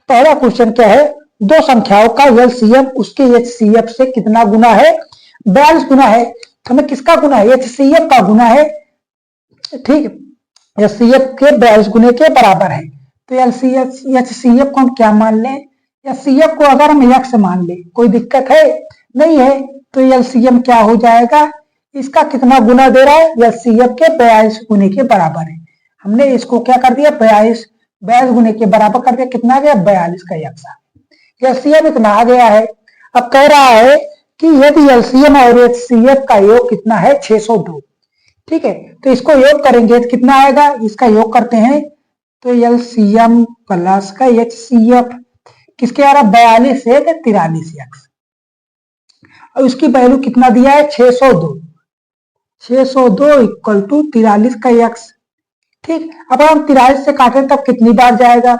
पहला क्वेश्चन क्या है, दो संख्याओं का LCM उसके HCF से कितना गुना है, 42 गुना है। तो हमें किसका गुना है, HCF का गुना है। ठीक, HCF के 42 गुने के बराबर है। तो HCF को हम क्या मान लें, HCF को अगर हम X मान ले, कोई दिक्कत है नहीं है। तो LCM क्या हो जाएगा, इसका कितना गुना दे रहा है, HCF के 42 गुने के बराबर है। हमने इसको क्या कर दिया, 42 गुने के बराबर कर दिया। कितना आ गया, 42 का X आ गया। LCM इतना आ गया है। अब कह रहा है कि यदि LCM और HCF का योग कितना है, 602। ठीक है, तो इसको योग करेंगे तो कितना आएगा, इसका योग करते हैं तो LCM प्लस का HCF किसके आ रहा, 42 से 43 X। और उसकी वैल्यू कितना दिया है, 602। 602 इक्वल टू 43 का X। ठीक, अब हम 43 से काटें तब कितनी बार जाएगा,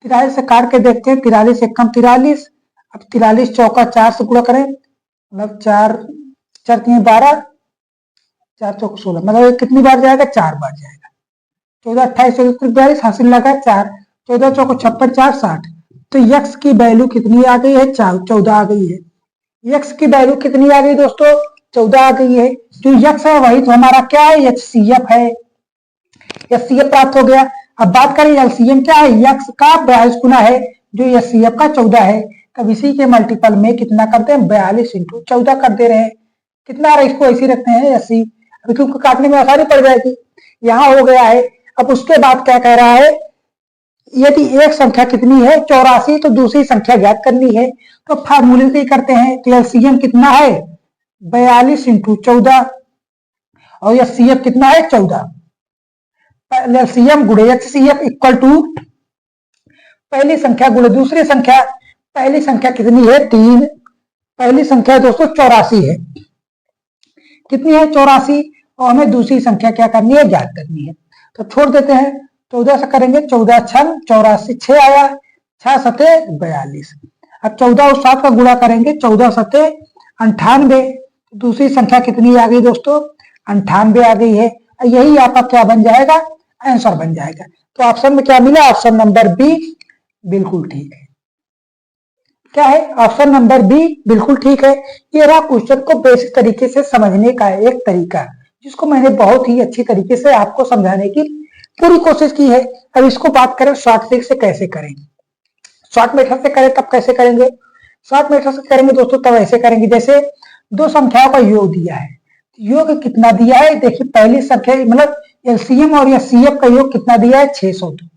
43 से काट के देखते हैं। 43 एक कम 43, अब 43 चौका 4 से गुणा करें, मतलब 4 4 3 12, 4 चौक 16, मतलब कितनी बार जाएगा, 4 बार जाएगा। 14 28 34 42 हासिल लगा 4, 14 चौको 56 4 60। तो X की वैल्यू कितनी आ गई है, 14 आ गई है। X की वैल्यू कितनी आ गई दोस्तों, 14 आ गई है। जो X है वही तो हमारा क्या है, HCF है। HCF प्राप्त हो गया। अब बात करें LCM क्या है, X का 42 गुना है जो HCF का 14 है। तब इसी के मल्टीपल में कितना करते हैं, 42 इंटू 14 कर दे रहे हैं। कितना आ रहा है, इसको ऐसे रखते हैं 80, अभी क्योंकि काटने में आसानी पड़ जाएगी। यहाँ हो गया है। अब उसके बाद क्या कह रहा है, यदि एक संख्या कितनी है 84 तो दूसरी संख्या ज्ञात करनी है। तो फार्मूले से ही करते हैं। तो LCM कितना है, 42 इंटू 14 और HCF कितना है, 14। LCM गुणे HCF इक्वल टू पहली संख्या गुणे दूसरी संख्या। पहली संख्या कितनी है, 3। पहली संख्या दोस्तों 84 है। कितनी है, 84। और हमें दूसरी संख्या क्या करनी है, ज्ञात करनी है। तो छोड़ देते हैं, 14 से करेंगे, 14 6 84, 6 आया, 6 7 42। अब 14 और 7 का गुणा करेंगे, 14 7 98। दूसरी संख्या कितनी आ गई दोस्तों, 98 आ गई है। यही आपका क्या बन जाएगा, आंसर बन जाएगा। तो ऑप्शन में क्या मिला, ऑप्शन नंबर बी बिल्कुल ठीक है। क्या है, ऑप्शन नंबर बी बिल्कुल ठीक है। ये रहा क्वेश्चन को बेसिक तरीके से समझने का एक तरीका, जिसको मैंने बहुत ही अच्छी तरीके से आपको समझाने की पूरी कोशिश की है। अब इसको बात करें शॉर्ट ट्रिक से कैसे करें। शॉर्ट मेथड से करें तब कैसे करेंगे, शॉर्ट मेथड से करेंगे दोस्तों तब ऐसे करेंगे, जैसे दो संख्याओं का योग दिया है। योग कितना दिया है, देखिए पहली संख्या मतलब LCM और HCF का योग कितना दिया है, 602।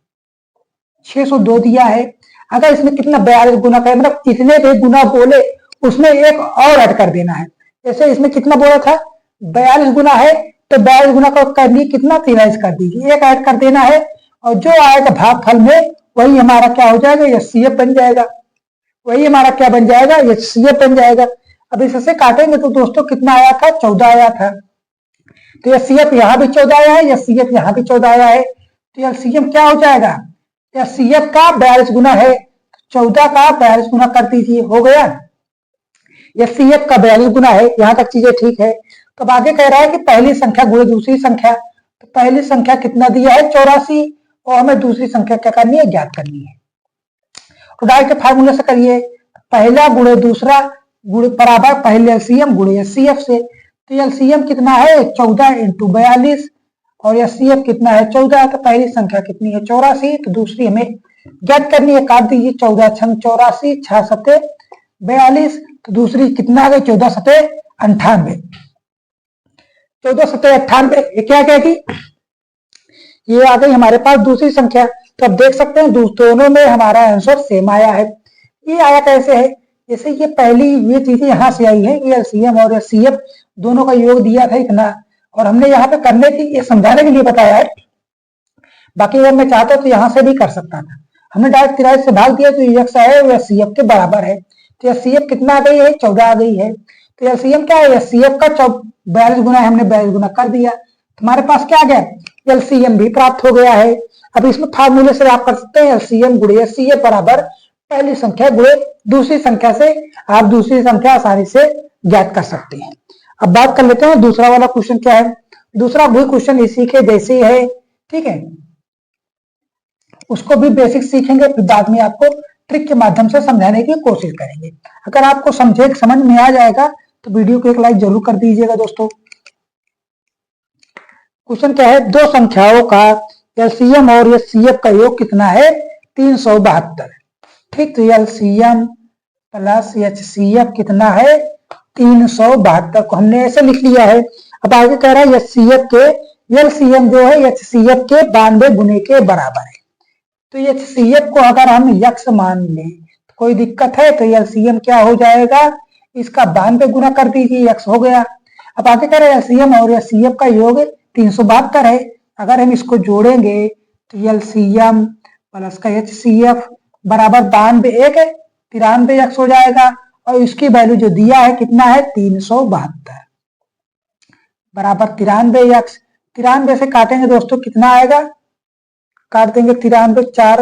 602 दिया है। अगर इसमें कितना 42 गुना का है, मतलब कितने भी गुना बोले उसमें एक और ऐड कर देना है। जैसे इसमें कितना बोला था, 42 गुना है तो 42 गुना का कर लिए कितना, 43 कर दीजिए, एक ऐड कर देना है। और जो आएगा भागफल में वही हमारा क्या हो जाएगा, HCF बन जाएगा। वही हमारा क्या बन जाएगा, HCF बन जाएगा। अब इससे काटेंगे तो दोस्तों कितना आया था, 14 आया था। तो HCF यहाँ भी 14 आया है, HCF यहाँ भी 14 आया है। तो LCM क्या हो जाएगा, HCF का 42 गुना है, 14 का 42 गुना कर दीजिए, हो गया। HCF का 42 गुना है, यहाँ तक चीजें ठीक है। तो आगे कह रहा है कि पहली संख्या गुणे दूसरी संख्या। तो पहली संख्या कितना दिया है, 84, और हमें दूसरी संख्या क्या करनी है, ज्ञात करनी है। तो डायरेक्ट फार्मूले से करिए, पहला गुणे दूसरा गुणे बराबर पहले LCM गुणे HCF से। तो LCM कितना है, 14 इंटू 42 और एचसीएफ कितना है 14। तो पहली संख्या कितनी है 84, तो दूसरी हमें ज्ञात करनी है। काट दीजिए 14 छंग 84, 6 सते 42, तो दूसरी कितना आ गई 14 सते 98। 14 सते 98 ये क्या कहेगी, ये आ गई हमारे पास दूसरी संख्या। तो अब देख सकते हैं दोनों में हमारा आंसर सेम आया है। ये आया कैसे है, जैसे ये पहली ये चीजें यहाँ से आई है, ये एलसीएम और एचसीएफ दोनों का योग दिया था इतना, और हमने यहाँ पे करने की ये समझाने के लिए बताया है। बाकी अगर मैं चाहता तो यहाँ से भी कर सकता था, हमने डायरेक्ट 83 से भाग दिया, तो ये एक्स है वो एचसीएफ के बराबर है। तो एचसीएफ कितना आ गई है 14 आ गई है। तो एलसीएम क्या है एचसीएफ का 42 गुना है, हमने 42 गुना कर दिया, तुम्हारे पास क्या आ गया एलसीएम भी प्राप्त हो गया है। अब इसमें फार्मूले से आप कर सकते हैं एलसीएम गुणे एचसीएफ बराबर पहली संख्या गुणे दूसरी संख्या से, आप दूसरी संख्या आसानी से ज्ञात कर सकते हैं। अब बात कर लेते हैं दूसरा वाला क्वेश्चन क्या है। दूसरा भी क्वेश्चन इसी के जैसे ही है, ठीक है, उसको भी बेसिक सीखेंगे, फिर बाद में आपको ट्रिक के माध्यम से समझाने की कोशिश करेंगे। अगर आपको समझ में आ जाएगा तो वीडियो को एक लाइक जरूर कर दीजिएगा दोस्तों। क्वेश्चन क्या है, दो संख्याओं का एलसीएम और एचसीएफ का योग कितना है 372। ठीक, तो एलसीएम प्लस एचसीएफ कितना है 372 को हमने ऐसे लिख लिया है। अब आगे कह रहा है एचसीएफ के एलसीएम जो है एचसीएफ के 92 गुने के बराबर है। तो एचसीएफ को अगर हम यक्स मान लें तो कोई दिक्कत है, तो एलसीएम क्या हो जाएगा इसका 92 गुना कर दीजिए, यक्स हो गया। अब आगे कह रहे हैं एलसीएम और एचसीएफ का योग 372 है। अगर हम इसको जोड़ेंगे तो एलसीएम प्लस का एचसीएफ बराबर 92 एक 93 एक्स हो जाएगा, और इसकी वैल्यू जो दिया है कितना है 372 बराबर 93 एक्स। 93 से काटेंगे दोस्तों कितना आएगा, काट देंगे 93, 4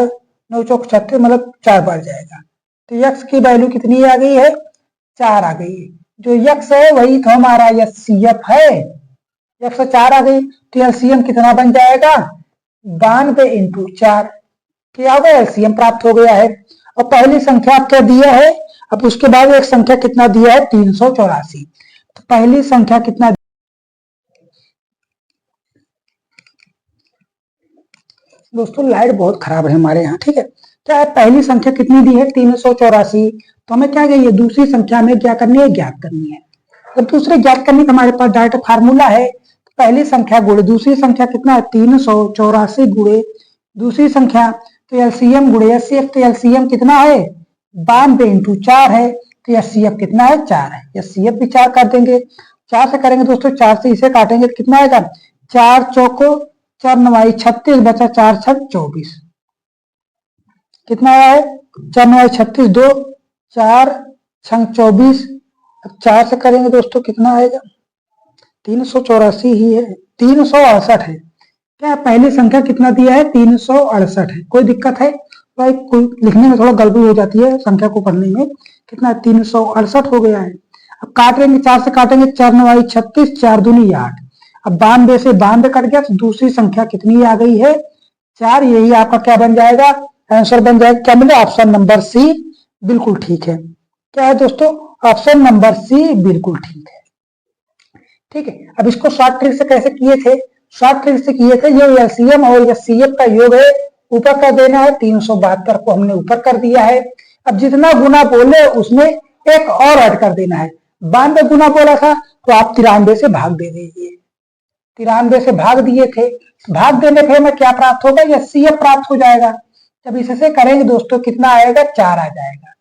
9 चौक 36, मतलब 4 बढ़ जाएगा। तो यक्स की वैल्यू कितनी आ गई है 4 आ गई है। जो यक्स है वही तो हमारा एचसीएफ है, यक्स 4 आ गई। तो एलसीएम कितना बन जाएगा 92 इंटू 4, क्या होगा एलसीएम प्राप्त हो गया है। और पहली संख्या क्या दिया है, अब उसके बाद एक संख्या कितना दिया है 384। तो पहली संख्या कितना, दोस्तों लाइट बहुत खराब है हमारे यहाँ, ठीक है। क्या है पहली संख्या कितनी दी है 384, तो हमें क्या चाहिए दूसरी संख्या में क्या करनी है ज्ञात करनी है। जब दूसरे ज्ञात करनी तो हमारे पास डायरेक्ट फार्मूला है, पहली संख्या गुणे दूसरी संख्या कितना है 384 गुणे दूसरी संख्या, तो एलसीएम गुणे एचसीएफ, तो एलसीएम कितना है 92 इंटू 4 है, तो एचसीएफ कितना है 4 है। एचसीएफ भी 4 कर देंगे, 4 से करेंगे दोस्तों, 4 से इसे काटेंगे कितना आएगा 4 चौको 4 9 36 बचा 4 6 24, कितना आया है 4 9 36 2 4 6 24। अब 4 से करेंगे दोस्तों कितना आएगा 384 ही है, 368 है। क्या पहली संख्या कितना दिया है 368 है। कोई दिक्कत है भाई, कोई लिखने में थोड़ा गड़बड़ी हो जाती है संख्या को पढ़ने में, कितना 368 हो गया है। अब काटेंगे 4 से काटेंगे 4 9 36 4 दूनी 8, अब 92 से 92 कट गया, तो दूसरी संख्या कितनी आ गई है 4। यही आपका क्या बन जाएगा आंसर बन जाएगा, क्या मिलेगा ऑप्शन नंबर सी बिल्कुल ठीक है। क्या है दोस्तों ऑप्शन नंबर सी बिल्कुल ठीक है, ठीक है। अब इसको शॉर्ट ट्रिक से कैसे किए थे, शॉर्ट ट्रिक से किए थे, ये एलसीएम और एचसीएफ का योग है ऊपर कर देना है, 372 को हमने ऊपर कर दिया है। अब जितना गुना बोले उसमें एक और ऐड कर देना है, 92 गुना बोला था तो आप 93 से भाग दे दीजिए, 93 से भाग दिए थे, भाग देने पे हमें क्या प्राप्त होगा एचसीएफ प्राप्त हो जाएगा। जब इससे करेंगे दोस्तों कितना आएगा 4 आ जाएगा।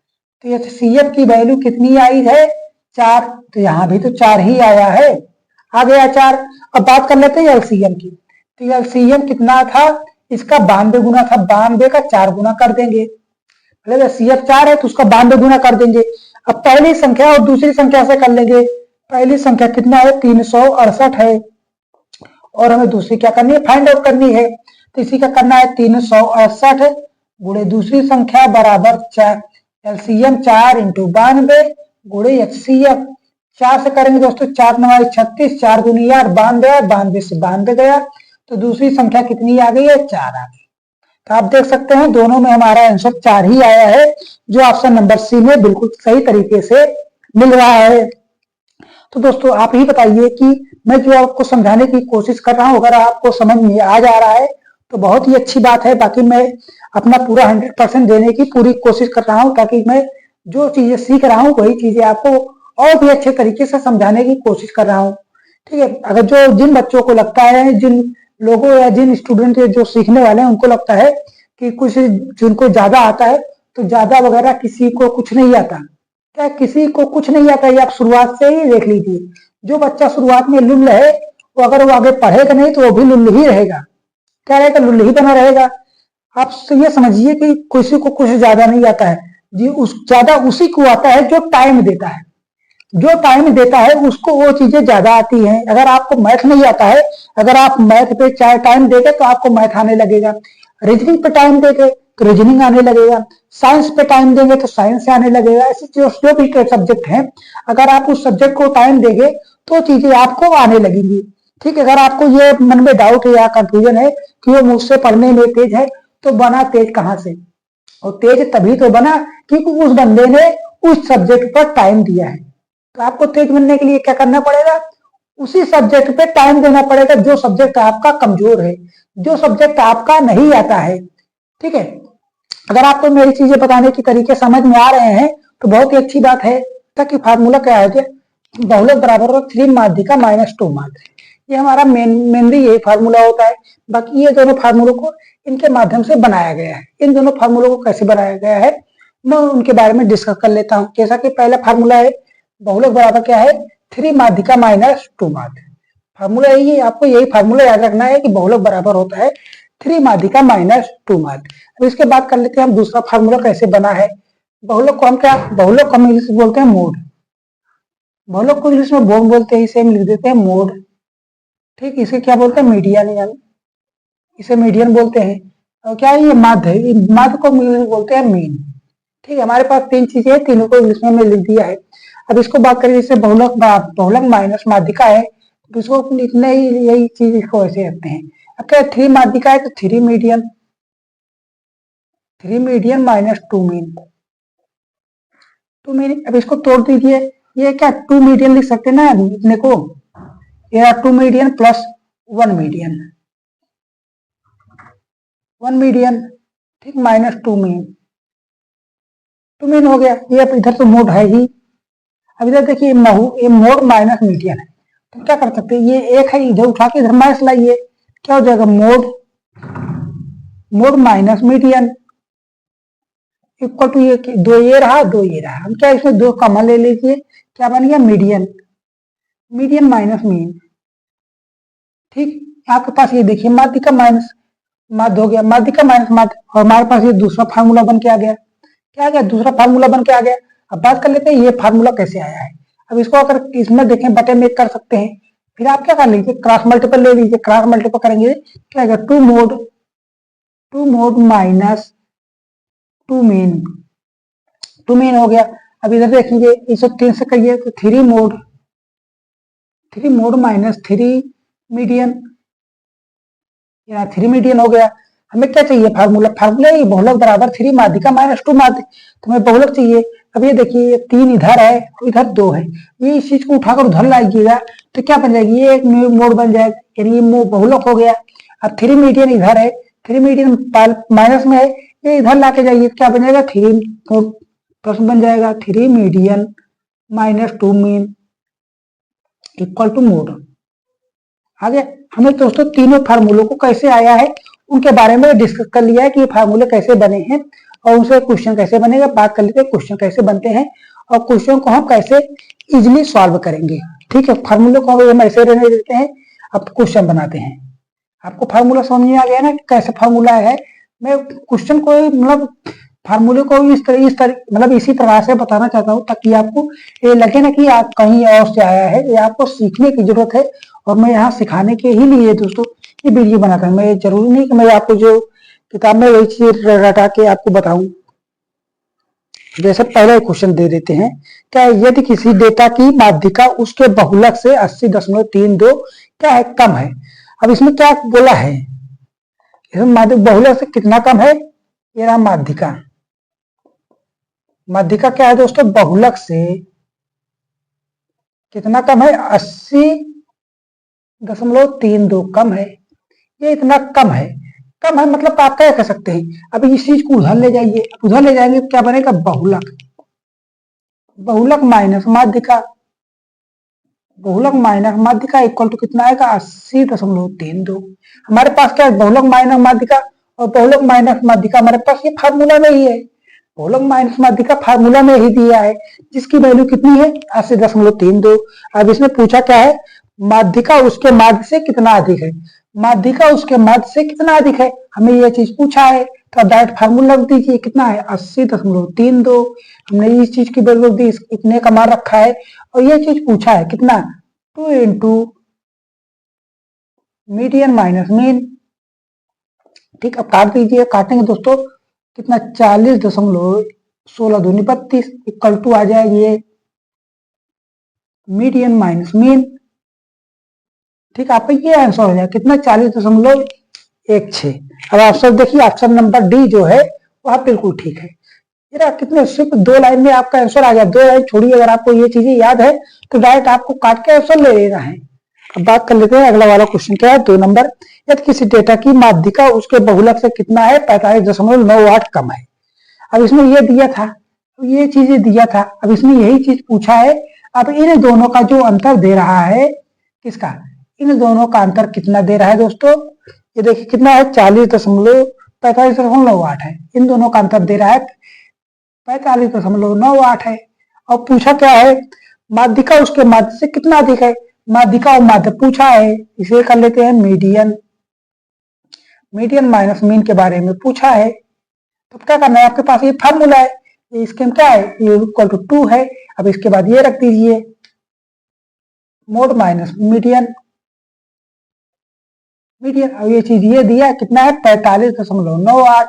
तो एचसीएफ की वैल्यू कितनी आई है 4, तो यहाँ भी तो 4 ही आया है, आ गया 4। अब बात कर लेते हैं एलसीएम की, तो एलसीएम कितना था इसका 92 गुना था, 92 का 4 गुना कर देंगे, मतलब एचसीएफ 4 है तो उसका 92 गुना कर देंगे। अब पहली संख्या और दूसरी संख्या से कर लेंगे, पहली संख्या कितना है 368 है, और हमें दूसरी क्या करनी है फाइंड आउट करनी है, तो इसी का करना है 368 गुणे दूसरी संख्या बराबर 4, एलसीएम 4 इंटू 92 गुणे एचसीएफ। 4 से करेंगे दोस्तों 4 9 36 4 दूनी 8 92, 92 से 92 गया, तो दूसरी संख्या कितनी आ गई है 4 आ गई। तो आप देख सकते हैं दोनों में हमारा आंसर 4 ही आया है, जो ऑप्शन नंबर सी में बिल्कुल सही तरीके से मिल रहा है। तो दोस्तों आप ही बताइए कि मैं जो आपको समझाने की कोशिश कर रहा हूँ, अगर आपको समझ में आ जा रहा है तो बहुत ही अच्छी बात है। बाकी मैं अपना पूरा 100% देने की पूरी कोशिश कर रहा हूँ, ताकि मैं जो चीजें सीख रहा हूँ वही चीजें आपको और भी अच्छे तरीके से समझाने की कोशिश कर रहा हूँ। ठीक है, अगर जिन बच्चों को लगता है, जिन लोगों या जिन स्टूडेंट जो सीखने वाले हैं उनको लगता है कि कुछ जिनको ज्यादा आता है, तो ज्यादा वगैरह किसी को कुछ नहीं आता। क्या किसी को कुछ नहीं आता, ये आप शुरुआत से ही देख लीजिए। जो बच्चा शुरुआत में लुल्ल है, वो अगर वो आगे पढ़ेगा नहीं तो वो भी लुल्ल ही रहेगा। क्या रहेगा? लुल्ल ही बना रहेगा। आप ये समझिए कि किसी को कुछ ज्यादा नहीं आता है जी, ज्यादा उसी को आता है जो टाइम देता है। जो टाइम देता है उसको वो चीजें ज्यादा आती हैं। अगर आपको मैथ नहीं आता है, अगर आप मैथ पे चाहे टाइम देंगे तो आपको मैथ आने लगेगा। रीजनिंग पे टाइम देंगे तो रीजनिंग आने लगेगा। साइंस पे टाइम देंगे तो साइंस से आने लगेगा। ऐसे जो भी सब्जेक्ट हैं, अगर आप उस सब्जेक्ट को टाइम देंगे तो चीजें आपको आने लगेंगी। ठीक है, अगर आपको ये मन में डाउट है या कंफ्यूजन है कि वो मुझसे पढ़ने में तेज है, तो बना तेज कहाँ से? और तेज तभी तो बना क्योंकि उस बंदे ने उस सब्जेक्ट पर टाइम दिया है। तो आपको तेज बनने के लिए क्या करना पड़ेगा? उसी सब्जेक्ट पे टाइम देना पड़ेगा जो सब्जेक्ट आपका कमजोर है, जो सब्जेक्ट आपका नहीं आता है। ठीक है, अगर आपको मेरी चीजें बताने की तरीके समझ में आ रहे हैं तो बहुत ही अच्छी बात है। ताकि फार्मूला क्या है? बहुलक बराबर 3 माध्यिका माइनस 2 माध्य। ये हमारा मेनली यही फार्मूला होता है। बाकी ये दोनों फार्मूलों को इनके माध्यम से बनाया गया है। इन दोनों फार्मूलों को कैसे बनाया गया है मैं उनके बारे में डिस्कस कर लेता हूँ। जैसा कि पहला फार्मूला है, बहुलक बराबर क्या है? 3 माध्यिका माइनस 2 माध्य। फार्मूला यही है, आपको यही फार्मूला याद रखना है कि बहुलक बराबर होता है 3 माध्यिका माइनस 2 माध्य। अब इसके बाद कर लेते हैं हम दूसरा फार्मूला कैसे बना है। बहुलक को हम बहुलक को हम इंग्लिश में बोलते हैं मोड। बहुलक को इंग्लिश में मोड बोलते हैं, इसे हम लिख देते हैं मोड। ठीक, इसे क्या बोलते हैं? मीडियन, यानी इसे मीडियन बोलते हैं। और क्या है? ये माध्य है। माध्य को इंग्लिश में बोलते हैं मीन। ठीक है, हमारे पास 3 चीजें हैं, तीनों को इंग्लिश में लिख दिया है। अब इसको बात करें, जैसे बहुलक माइनस माध्यिका है तो इसको लिखना ही यही चीज इसको ऐसे रखते हैं। अब क्या 3 माध्यिका है तो 3 median, 3 median minus 2 mean, 2 mean. अब इसको तोड़ दीजिए, ये क्या 2 मीडियन लिख सकते हैं ना अपने को। ये 2 मीडियन प्लस 1 मीडियन, 1 मीडियन, ठीक, माइनस 2 मीन, 2 मीन हो गया। ये अब इधर तो मोड है ही। अब इधर देखिए ये मोड माइनस मीडियन है, तो क्या कर सकते हैं? ये एक है, इधर उठा के इधर माइनस लाइए, क्या हो जाएगा? Mode minus median equal to ये 2 ये रहा 2 ये रहा। हम क्या इसमें 2 कॉमन ले लीजिए, क्या बन गया? Median, median minus mean. ठीक, आपके पास ये देखिए माध्यिका माइनस माध्य हो गया, माध्यिका माइनस माध्य, और हमारे पास ये दूसरा फार्मूला बन के आ गया। क्या आ गया? दूसरा फार्मूला बन के आ गया। अब बात कर लेते हैं ये फार्मूला कैसे आया है। अब इसको अगर इसमें देखें बटे में कर सकते हैं, फिर आप क्या कर लीजिए? क्रॉस मल्टीपल ले लीजिए। क्रॉस मल्टीपल करेंगे क्या आएगा? 2 मोड माइनस 2 मीन, 2 मीन हो गया। अब इधर देखेंगे, इसे 3 से करिए तो 3 मोड माइनस 3 मीडियन, 3 मीडियन हो गया। हमें क्या चाहिए? फार्मूला ये बहुलक बराबर 3 माध्यिका माइनस 2 माध्य, तो हमें बहुलक चाहिए। अब ये देखिए 3 इधर है और इधर 2 है, ये इस चीज को उठाकर उधर लाइएगा तो क्या बन जाएगी? ये एक मोड बन जाएगा, यानी ये बहुलक हो गया। अब 3 मीडियन इधर है, 3 मीडियन माइनस में है, ये इधर ला के जाइए, क्या बन जाएगा? 3 प्लस बन जाएगा 3 median minus 2 mean equal to mode. आगे हमें दोस्तों तीनों फार्मूलों को कैसे आया है उनके बारे में डिस्कस कर लिया है कि ये फार्मूले कैसे बने हैं और उनसे क्वेश्चन कैसे बनेगा। बात कर लेते हैं क्वेश्चन कैसे बनते हैं और क्वेश्चन को हम कैसे इजिली सॉल्व करेंगे। ठीक है, फार्मूले को हम ऐसे रहने देते हैं, अब क्वेश्चन बनाते हैं। आपको फार्मूला समझ में आ गया ना कैसे फार्मूला है। मैं क्वेश्चन को मतलब फार्मूले को इस तरह मतलब इसी प्रकार से बताना चाहता हूँ ताकि आपको ये लगे ना कि आप कहीं और से आया है। ये आपको सीखने की जरूरत है और मैं यहाँ सिखाने के ही लिए दोस्तों ये वीडियो बनाता हूँ। मैं जरूरी नहीं कि मैं आपको जो किताब में वही चीज रटा के आपको बताऊं। जैसे पहला क्वेश्चन दे देते हैं, क्या यदि किसी डेटा की माध्यिका उसके बहुलक से 80.32 क्या है कम है। अब इसमें क्या बोला है? इसमें बहुलक से कितना कम है? ये रहा माध्यिका। माध्यिका क्या है दोस्तों? बहुलक से कितना कम है? 80 0.32 कम है। ये इतना कम है मतलब आप क्या कह सकते हैं, अब इस चीज को उधर ले जाइए, उधर ले जाएंगे क्या बनेगा, बहुलक, बहुलक माइनस माध्यिका, बहुलक माइनस माध्यिका इक्वल टू कितना आएगा, 80.32। हमारे पास क्या है, बहुलक माइनस माध्यिका, और बहुलक माइनस माध्यिका हमारे पास ये फार्मूला में ही है, बहुलक माइनस माध्यिका फार्मूला में ही दिया है, जिसकी वैल्यू कितनी है, 80.32। अब इसमें पूछा क्या है, माध्यिका उसके माध्य से कितना अधिक है, माध्यिका उसके माध्य से कितना अधिक है, हमें ये चीज पूछा है, तो आप डायरेक्ट फार्मूला रख दीजिए, कितना है 80.32। हमने इस चीज की वैल्यू दी, इतने का मान रखा है, और ये चीज पूछा है कितना, 2 इंटू मीडियन माइनस मीन। ठीक, अब काट दीजिए, काटेंगे दोस्तों कितना, 40.16 दूनी 32 इक्वल टू आ जाएगी ये मीडियन माइनस मीन। ठीक, आपका ये आंसर हो जाएगा कितना, 40.16। अब ऑप्शन देखिए, ऑप्शन नंबर डी जो है वह बिल्कुल ठीक है। ये कितने, सिर्फ 2 लाइन में आपका आंसर आ गया, 2 लाइन छोड़िए, अगर आपको ये चीजें याद है तो डायरेक्ट आपको काट के आंसर ले लेना है। अब बात कर लेते हैं अगला वाला क्वेश्चन क्या है, 2 नंबर, यदि किसी डेटा की माध्यिका उसके बहुलक से कितना है, 45.98 कम है। अब इसमें ये दिया था, ये चीजें दिया था, अब इसमें यही चीज पूछा है। अब इन दोनों का जो अंतर दे रहा है, किसका, इन दोनों का अंतर कितना दे रहा है दोस्तों, ये देखिए कितना है, 45.8 है, इन दोनों का अंतर दे रहा है 45.98 है। और पूछा क्या है, माध्यिका उसके माध्य से कितना अधिक है, माध्यिका और माध्य पूछा है, इसे कर लेते हैं मीडियन, मीडियन माइनस मीन के बारे में पूछा है। तो क्या करना है, आपके पास ये फार्मूला है, ये इसके क्या है, ये इक्वल टू 2 है। अब इसके बाद ये रख दीजिए, मोड माइनस मीडियन, मीडियन, अब ये चीज ये दिया है कितना है, 45.98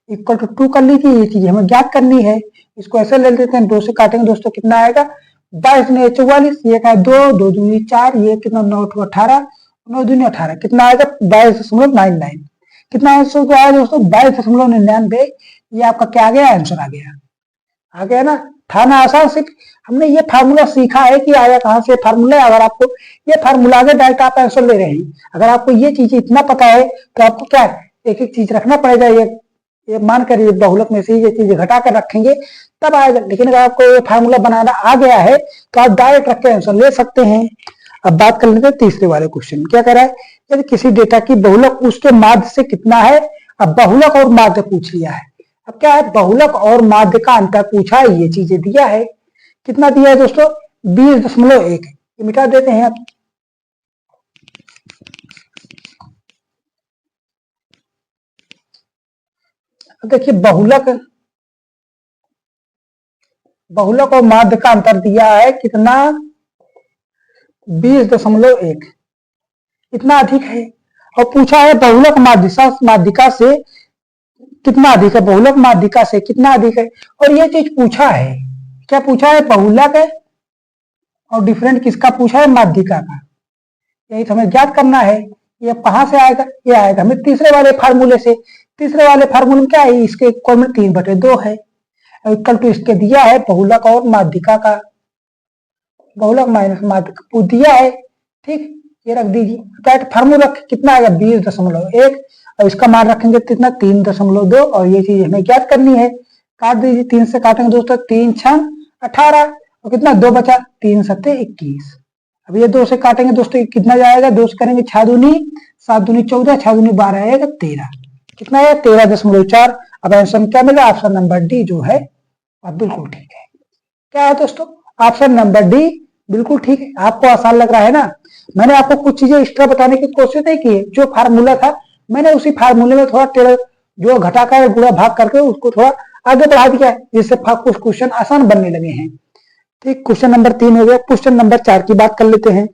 इक्वल टू 2 कर लीजिए, ये चीज हमें ज्ञात करनी है। इसको ऐसे ले लेते हैं, 2 से काटेंगे दोस्तों, कितना आएगा, 22 ने 44, ये का 2, 2 दूनी 4, ये कितना 9 18, 9 दूनी 18, कितना आएगा 22.99। कितना आंसर तो आया दोस्तों, 22.99। ये आपका क्या आ गया, आंसर आ गया ना, था ना आसान। सिर्फ हमने ये फार्मूला सीखा है कि आया कहां से फार्मूला है। अगर आपको ये फार्मूला आगे डायरेक्ट आप आंसर ले रहे हैं, अगर आपको ये चीज इतना पता है तो आपको क्या एक एक चीज रखना पड़ेगा, ये मान कर ये बहुलक में से ये चीज घटा कर रखेंगे तब आएगा। लेकिन अगर आपको ये फार्मूला बनाना आ गया है तो आप डायरेक्ट रख के आंसर ले सकते हैं। अब बात कर लेते हैं तीसरे वाले क्वेश्चन, क्या कह रहा है, यदि किसी डेटा की बहुलक उसके माध्य से कितना है। अब बहुलक और माध्य पूछ लिया है, अब क्या है, बहुलक और माध्य का अंतर पूछा है, ये चीजें दिया है, कितना दिया है दोस्तों, 20.1। ये मिटा देते हैं आप, देखिए बहुलक और माध्य का अंतर दिया है कितना, 20.1, इतना अधिक है। और पूछा है बहुलक माध्यिका से कितना अधिक है, बहुलक माध्यिका से कितना अधिक है। और ये चीज पूछा है, क्या पूछा है, बहुलक है और डिफरेंट किसका पूछा है, माध्यिका का। यही तो हमें ज्ञात करना है। ये कहां से आएगा, ये आएगा हमें तीसरे वाले फार्मूले से। तीसरे वाले फार्मूले में क्या है, इसके इक्वल में 3/2 है, इक्वल टू इसके दिया है बहुलक और माध्यिका का, बहुलक माइनस माध्यिका दिया है। ठीक, ये रख दीजिए, डायरेक्ट फार्मूला कितना आएगा, 20.1, और इसका मान रखेंगे कितना, 3.2, और ये चीज हमें ज्ञात करनी है। काट दीजिए, 3 से काटेंगे दोस्तों, 3 6 18, और कितना 2 बचा, 3 7 21। अब ये 2 से काटेंगे दोस्तों, कितना जाएगा, 2 से करेंगे 6 दूनी 7 दूनी 14, 6 दूनी 12 आएगा 13, कितना है 13.4। अब आंसर क्या मिला, ऑप्शन नंबर डी जो है अब बिल्कुल ठीक है। क्या है दोस्तों, ऑप्शन नंबर डी बिल्कुल ठीक है। आपको आसान लग रहा है ना, मैंने आपको कुछ चीजें एक्स्ट्रा बताने की कोशिश नहीं की है। जो फार्मूला था मैंने उसी फार्मूले में थोड़ा टेढ़ा जो घटा कर गुणा भाग करके उसको थोड़ा आगे बढ़ा दिया है, जिससे कुछ क्वेश्चन आसान बनने लगे हैं। ठीक, क्वेश्चन नंबर 3 हो गया। क्वेश्चन नंबर 4 की बात कर लेते हैं।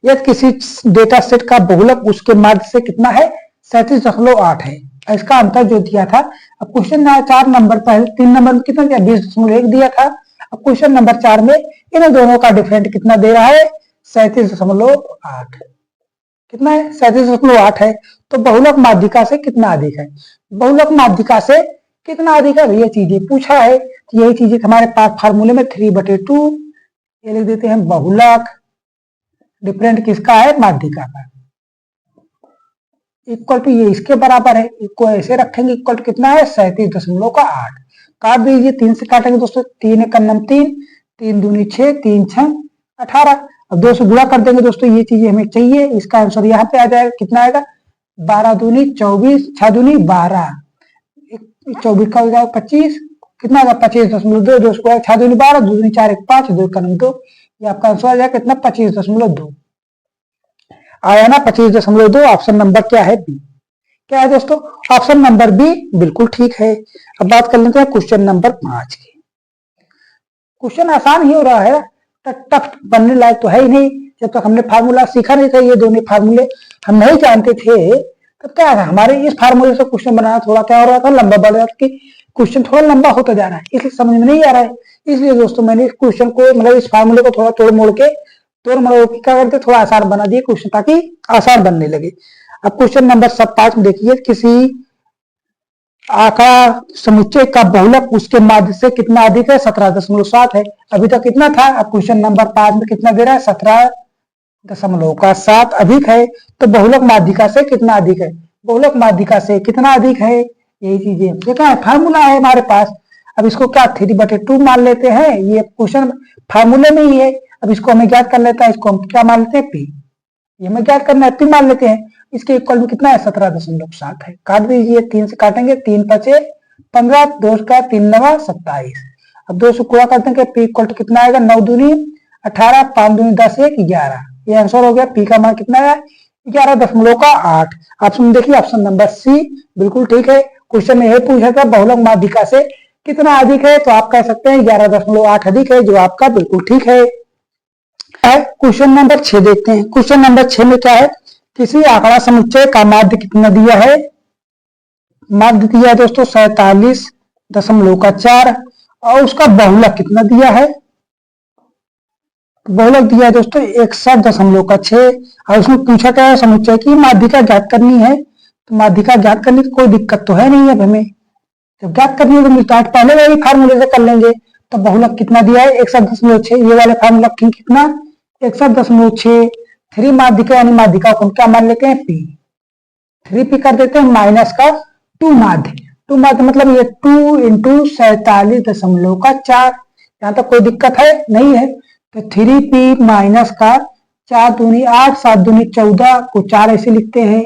यदि किसी डेटा सेट का बहुलक उसके माध्य से कितना है, 37.8 है। इसका अंतर जो दिया था, अब क्वेश्चन 4 नंबर पहले 3 नंबर में कितना दिया, 20.1 दिया था। अब क्वेश्चन नंबर 4 में इन दोनों का डिफरेंट कितना दे रहा है, 37.8। कितना है, 37.8 है। तो बहुलक माध्यिका से कितना अधिक है, बहुलक माध्यिका से कितना अधिक है, ये चीजें पूछा है। तो यही चीजें हमारे पास फार्मूले में 3/2, ये लिख देते हैं बहुलक डिफरेंट किसका है, माध्यिका का। इक्वल टू ये इसके बराबर है, इसको ऐसे रखेंगे इक्वल टू कितना है 37.8। काट दीजिए, 3 से काटेंगे दोस्तों, 3 एकम 3, 3 दूनी 6, 3 6 18। अब 2 से गुणा कर देंगे दोस्तों, ये चीजें हमें चाहिए, इसका आंसर यहाँ पे आ जाएगा, कितना आएगा 12 दूनी 24, 6 दूनी 12, 24 का हो जाएगा 25, कितना आएगा 25.2, 2 से 6 दूनी 12, 2 दूनी 4, 1 5, 2 एकम 2, ये आपका आंसर आ जाएगा कितना 25.2 आया ना, 25.2। ऑप्शन नंबर क्या है, बी। क्या है दोस्तों, ऑप्शन नंबर बी बिल्कुल ठीक है। अब बात कर लेते हैं क्वेश्चन नंबर 5 की। क्वेश्चन आसान ही हो रहा है, टफ बनने लायक तो है ही नहीं। जब तक हमने फार्मूला सीखा नहीं था, ये दोनों फार्मूले हम नहीं जानते थे, तब क्या था हमारे इस फार्मूले से क्वेश्चन बनाना थोड़ा क्या हो रहा था, लंबा बढ़ रहा था कि क्वेश्चन थोड़ा लंबा होता जा रहा है, इसलिए समझ में नहीं आ रहा है। इसलिए दोस्तों मैंने इस क्वेश्चन को मतलब इस फार्मूले को थोड़ा तोड़ मोड़ के क्या करते थोड़ा आसान बना दिए क्वेश्चन, ताकि आसान बनने लगे। अब क्वेश्चन नंबर 5 में देखिए, किसी आंकड़ा समुच्चय का बहुलक उसके माध्य से कितना अधिक है, 17.7 है। अभी तक कितना था, अब क्वेश्चन नंबर 5 में कितना दे रहा है, 17.7 अधिक है। तो बहुलक माध्यिका से कितना अधिक है, बहुलक माध्यिका से कितना अधिक है, यही चीजें देखा है, फार्मूला है हमारे पास। अब इसको क्या 3/2 मान लेते हैं, ये क्वेश्चन फार्मूले में ही है। अब इसको हमें ज्ञात कर लेता है, इसको हम क्या मान लेते हैं, पी। ये हमें ज्ञात करना है, पी मान लेते हैं। इसके इक्वल में कितना है 17.7 है। काट दीजिए, 3 से काटेंगे, 3 5 15, 2 का 3 9 27। अब 2 से गुणा करते हैं, पी इक्वल टू कितना आएगा 9 दूनी 18, 5 दूनी 10, 1 11। ये आंसर हो गया, पी का मान कितना है 11.8। ऑप्शन देखिए, ऑप्शन नंबर सी बिल्कुल ठीक है। क्वेश्चन में यही पूछा था बहुलक माध्यिका से कितना अधिक है, तो आप कह सकते हैं 11.8 अधिक है, जो आपका बिल्कुल ठीक है। क्वेश्चन नंबर 6 देखते हैं। क्वेश्चन नंबर 6 में क्या है, किसी आंकड़ा समुच्चय का माध्य कितना दिया है, माध्य दिया है दोस्तों 47.4 और उसका बहुलक कितना दिया है, बहुलक दिया है दोस्तों 61.6 और उसमें पूछा क्या है समुच्चय की माध्यिका ज्ञात करनी है। तो माध्यिका ज्ञात करने की कोई दिक्कत तो है नहीं है हमें, जब ज्ञात करनी है तो मिलता पहले वही फार्मूले से कर लेंगे। तो बहुलक कितना दिया है 61.6, ये वाले फार्मूला कितना 61.6, 3 माध्यिका यानी माध्यिका को क्या मान लेते हैं पी, 3p कर देते हैं माइनस का 2 माध्य, 2 माध्य मतलब ये 2 इंटू 47.4। यहाँ तक कोई दिक्कत है नहीं है। तो 3p माइनस का 4 दूनी 8, 7 दूनी 14 को 4 ऐसे लिखते हैं,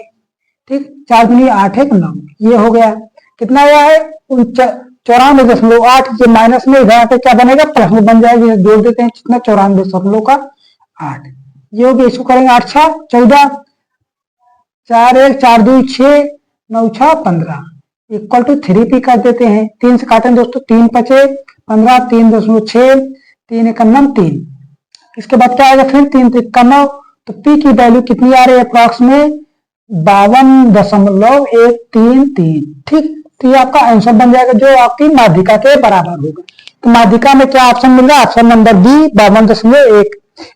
ठीक, 4 दूनी 8 1 9, ये हो गया। कितना आया है 94.8, ये माइनस में इधर आके क्या बनेगा प्लस में बन जाएगा, जोड़ देते हैं कितना 94.8, ये हो गया। इसको करेंगे 8 6 14, 4 1 4 2 6 9 6 15 इक्वल टू 3p कर देते हैं। 3 से काटें दोस्तों, 3 5 15, 3.6, 3 1 9 3। इसके बाद क्या आएगा फिर 3 3 9, तो p की वैल्यू कितनी आ रही है अप्रॉक्स में 52.133, ठीक। तो ये आपका आंसर बन जाएगा, जो आपकी माध्यिका के बराबर होगा। तो माध्यिका में क्या ऑप्शन मिल रहा है, ऑप्शन नंबर बी 52.1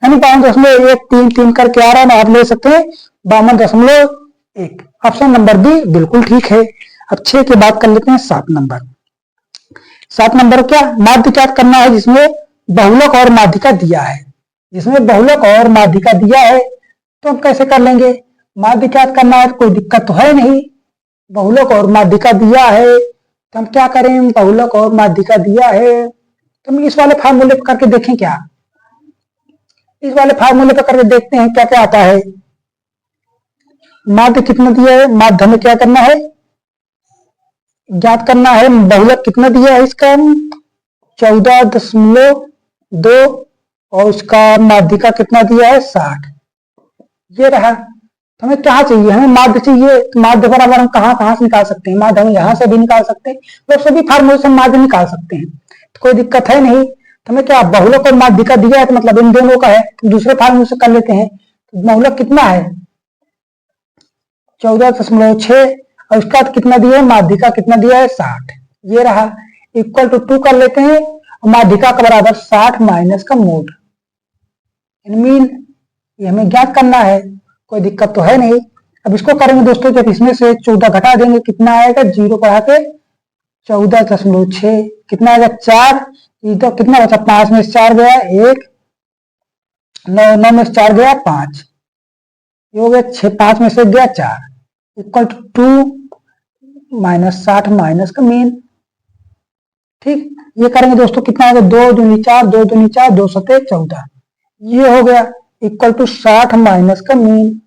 यानी 52.133 करके आ रहा है, आप ले सकते हैं 52.1। ऑप्शन नंबर बी बिल्कुल ठीक है। अब 6 की बात कर लेते हैं 7 नंबर। 7 नंबर क्या, माध्य ज्ञात करना है जिसमें बहुलक और माध्यिका दिया है। जिसमें बहुलक और माध्यिका दिया है तो हम कैसे कर लेंगे, माध्य ज्ञात करना है, कोई दिक्कत तो है नहीं। बहुलक और माध्यिका दिया है तो हम क्या करें, बहुलक और माध्यिका दिया है तो हम इस वाले फार्मूले पर करके देखें, क्या इस वाले फार्मूले पर करके देखते हैं क्या क्या आता है। माध्य कितना दिया है, माध्य में क्या करना है ज्ञात करना है, बहुलक कितना दिया है इसका 14.2 और उसका माध्यिका कितना दिया है 60, ये रहा। तो हमें क्या चाहिए, हमें माध्य चाहिए। तो माध्य बराबर हम कहां से निकाल सकते हैं, माध्य हम यहां से भी निकाल सकते हैं, तो सभी फार्मूले से माध्य निकाल सकते हैं, तो कोई दिक्कत है नहीं। तो हमें क्या बहुलक और माध्यिका दिया है तो मतलब इन दोनों का है, तो दूसरे फार्मूले से कर लेते हैं। तो बहुलक कितना है 14.6 और उसका कितना दिया है, माध्यिका कितना दिया है 60, ये रहा। इक्वल टू 2 कर लेते हैं, और माध्यिका का बराबर 60 माइनस का मोड मीन, ये हमें ज्ञात करना है, कोई दिक्कत तो है नहीं। अब इसको करेंगे दोस्तों, जब इसमें से 14 घटा देंगे कितना आएगा, 0 बढ़ा के 14.6 कितना आएगा 4, तो कितना बचा 5 में 4 गया 1, 9 9 में से 4 गया 5, ये हो गया 6, 5 में से गया 4 इक्वल टू 2 माइनस 60 माइनस का मीन। ठीक, ये करेंगे दोस्तों कितना आएगा, 2 दूनी 4, 2 दूनी 4, 2 सते 14, ये हो गया इक्वल टू 60 माइनस का मीन।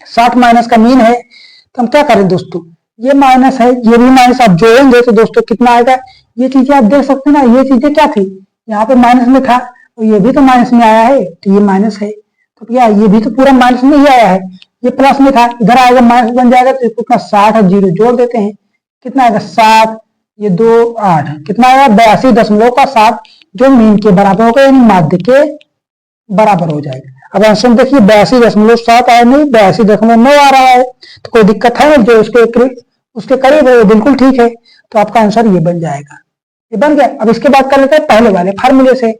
60 माइनस का मीन है तो हम क्या करें दोस्तों, ये माइनस है, ये भी माइनस आप जोड़ेंगे तो दोस्तों कितना आएगा, ये चीजें आप देख सकते हैं ना, ये चीजें क्या थी, यहाँ पे माइनस में था और ये भी तो माइनस में आया है, तो ये माइनस है, तो क्या ये भी तो पूरा माइनस में ही आया है, ये प्लस में था, इधर आएगा माइनस बन जाएगा, तो कितना 60 और 0 जोड़ देते हैं, कितना आएगा 7, ये 2 8, कितना आएगा 82.7, जो मीन के बराबर होगा, यानी माध्य के बराबर हो जाएगा। अब आंसर देखिए 82.7 आया नहीं, 82.9 आ रहा है, तो कोई दिक्कत है, जो उसके करीब है वो बिल्कुल ठीक है, तो आपका आंसर ये बन जाएगा, ये बन गया। अब इसके बाद कर लेते हैं पहले वाले फार्मूले से।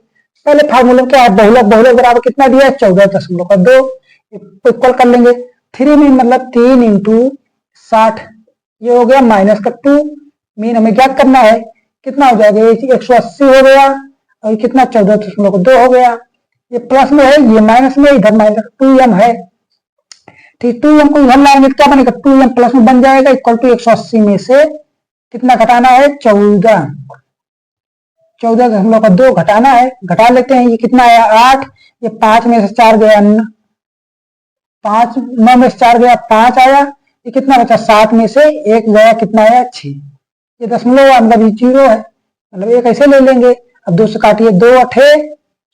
पहले फार्मूले क्या है, बहुलक बराबर कितना दिया है 14.2, इक्वल कर लेंगे 3 मीन मतलब 3 इंटू 60, ये हो गया माइनस का 2, मीन हमें ज्ञात करना है, कितना हो जाएगा, 180 हो गया, और कितना 14.2 हो गया, ये प्लस में है ये माइनस में, इधर माइनस 2m है, ठीक, 2m को इधर लाएंगे तो क्या बनेगा, 2m प्लस में बन जाएगा, इक्वल टू 180 में से कितना घटाना है 14.2 घटाना है, घटा लेते हैं, ये कितना आया 8, ये 5 में से 4 गया 5, 9 में से 4 गया 5 आया, ये कितना बचा 7 में से 1 गया, कितना आया 6, ये दशमलव मतलब ये 0 है, मतलब एक ऐसे ले लेंगे। अब 2 से काटिए, 2 8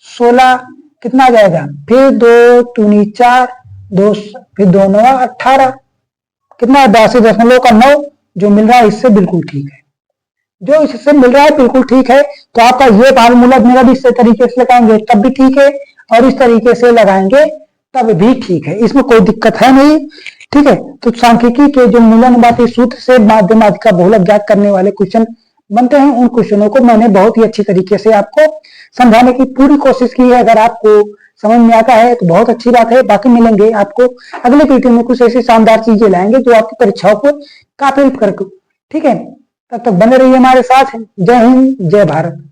16, कितना आ जाएगा, फिर 2 दूनी 4, 2 फिर 2 9 18, कितना 82.9 जो मिल रहा है इससे बिल्कुल ठीक है, जो इससे मिल रहा है बिल्कुल ठीक है, तो आपका ये फार्मूला मेरा भी इस तरीके से लगाएंगे तब भी ठीक है, और इस तरीके से लगाएंगे तब भी ठीक है, इसमें कोई दिक्कत है नहीं, ठीक है। तो सांख्यिकी के जो मूलानुपाती सूत्र से माध्यमादि का बहुलक ज्ञात करने वाले क्वेश्चन बनते हैं, उन क्वेश्चनों को मैंने बहुत ही अच्छी तरीके से आपको समझाने की पूरी कोशिश की है। अगर आपको समझ में आता है तो बहुत अच्छी बात है, बाकी मिलेंगे आपको अगले वीडियो में, कुछ ऐसी शानदार चीजें लाएंगे जो आपकी परीक्षाओं को काफी हेल्प करेंगे, ठीक है। तब तक बने रहिए हमारे साथ, जय हिंद जय भारत।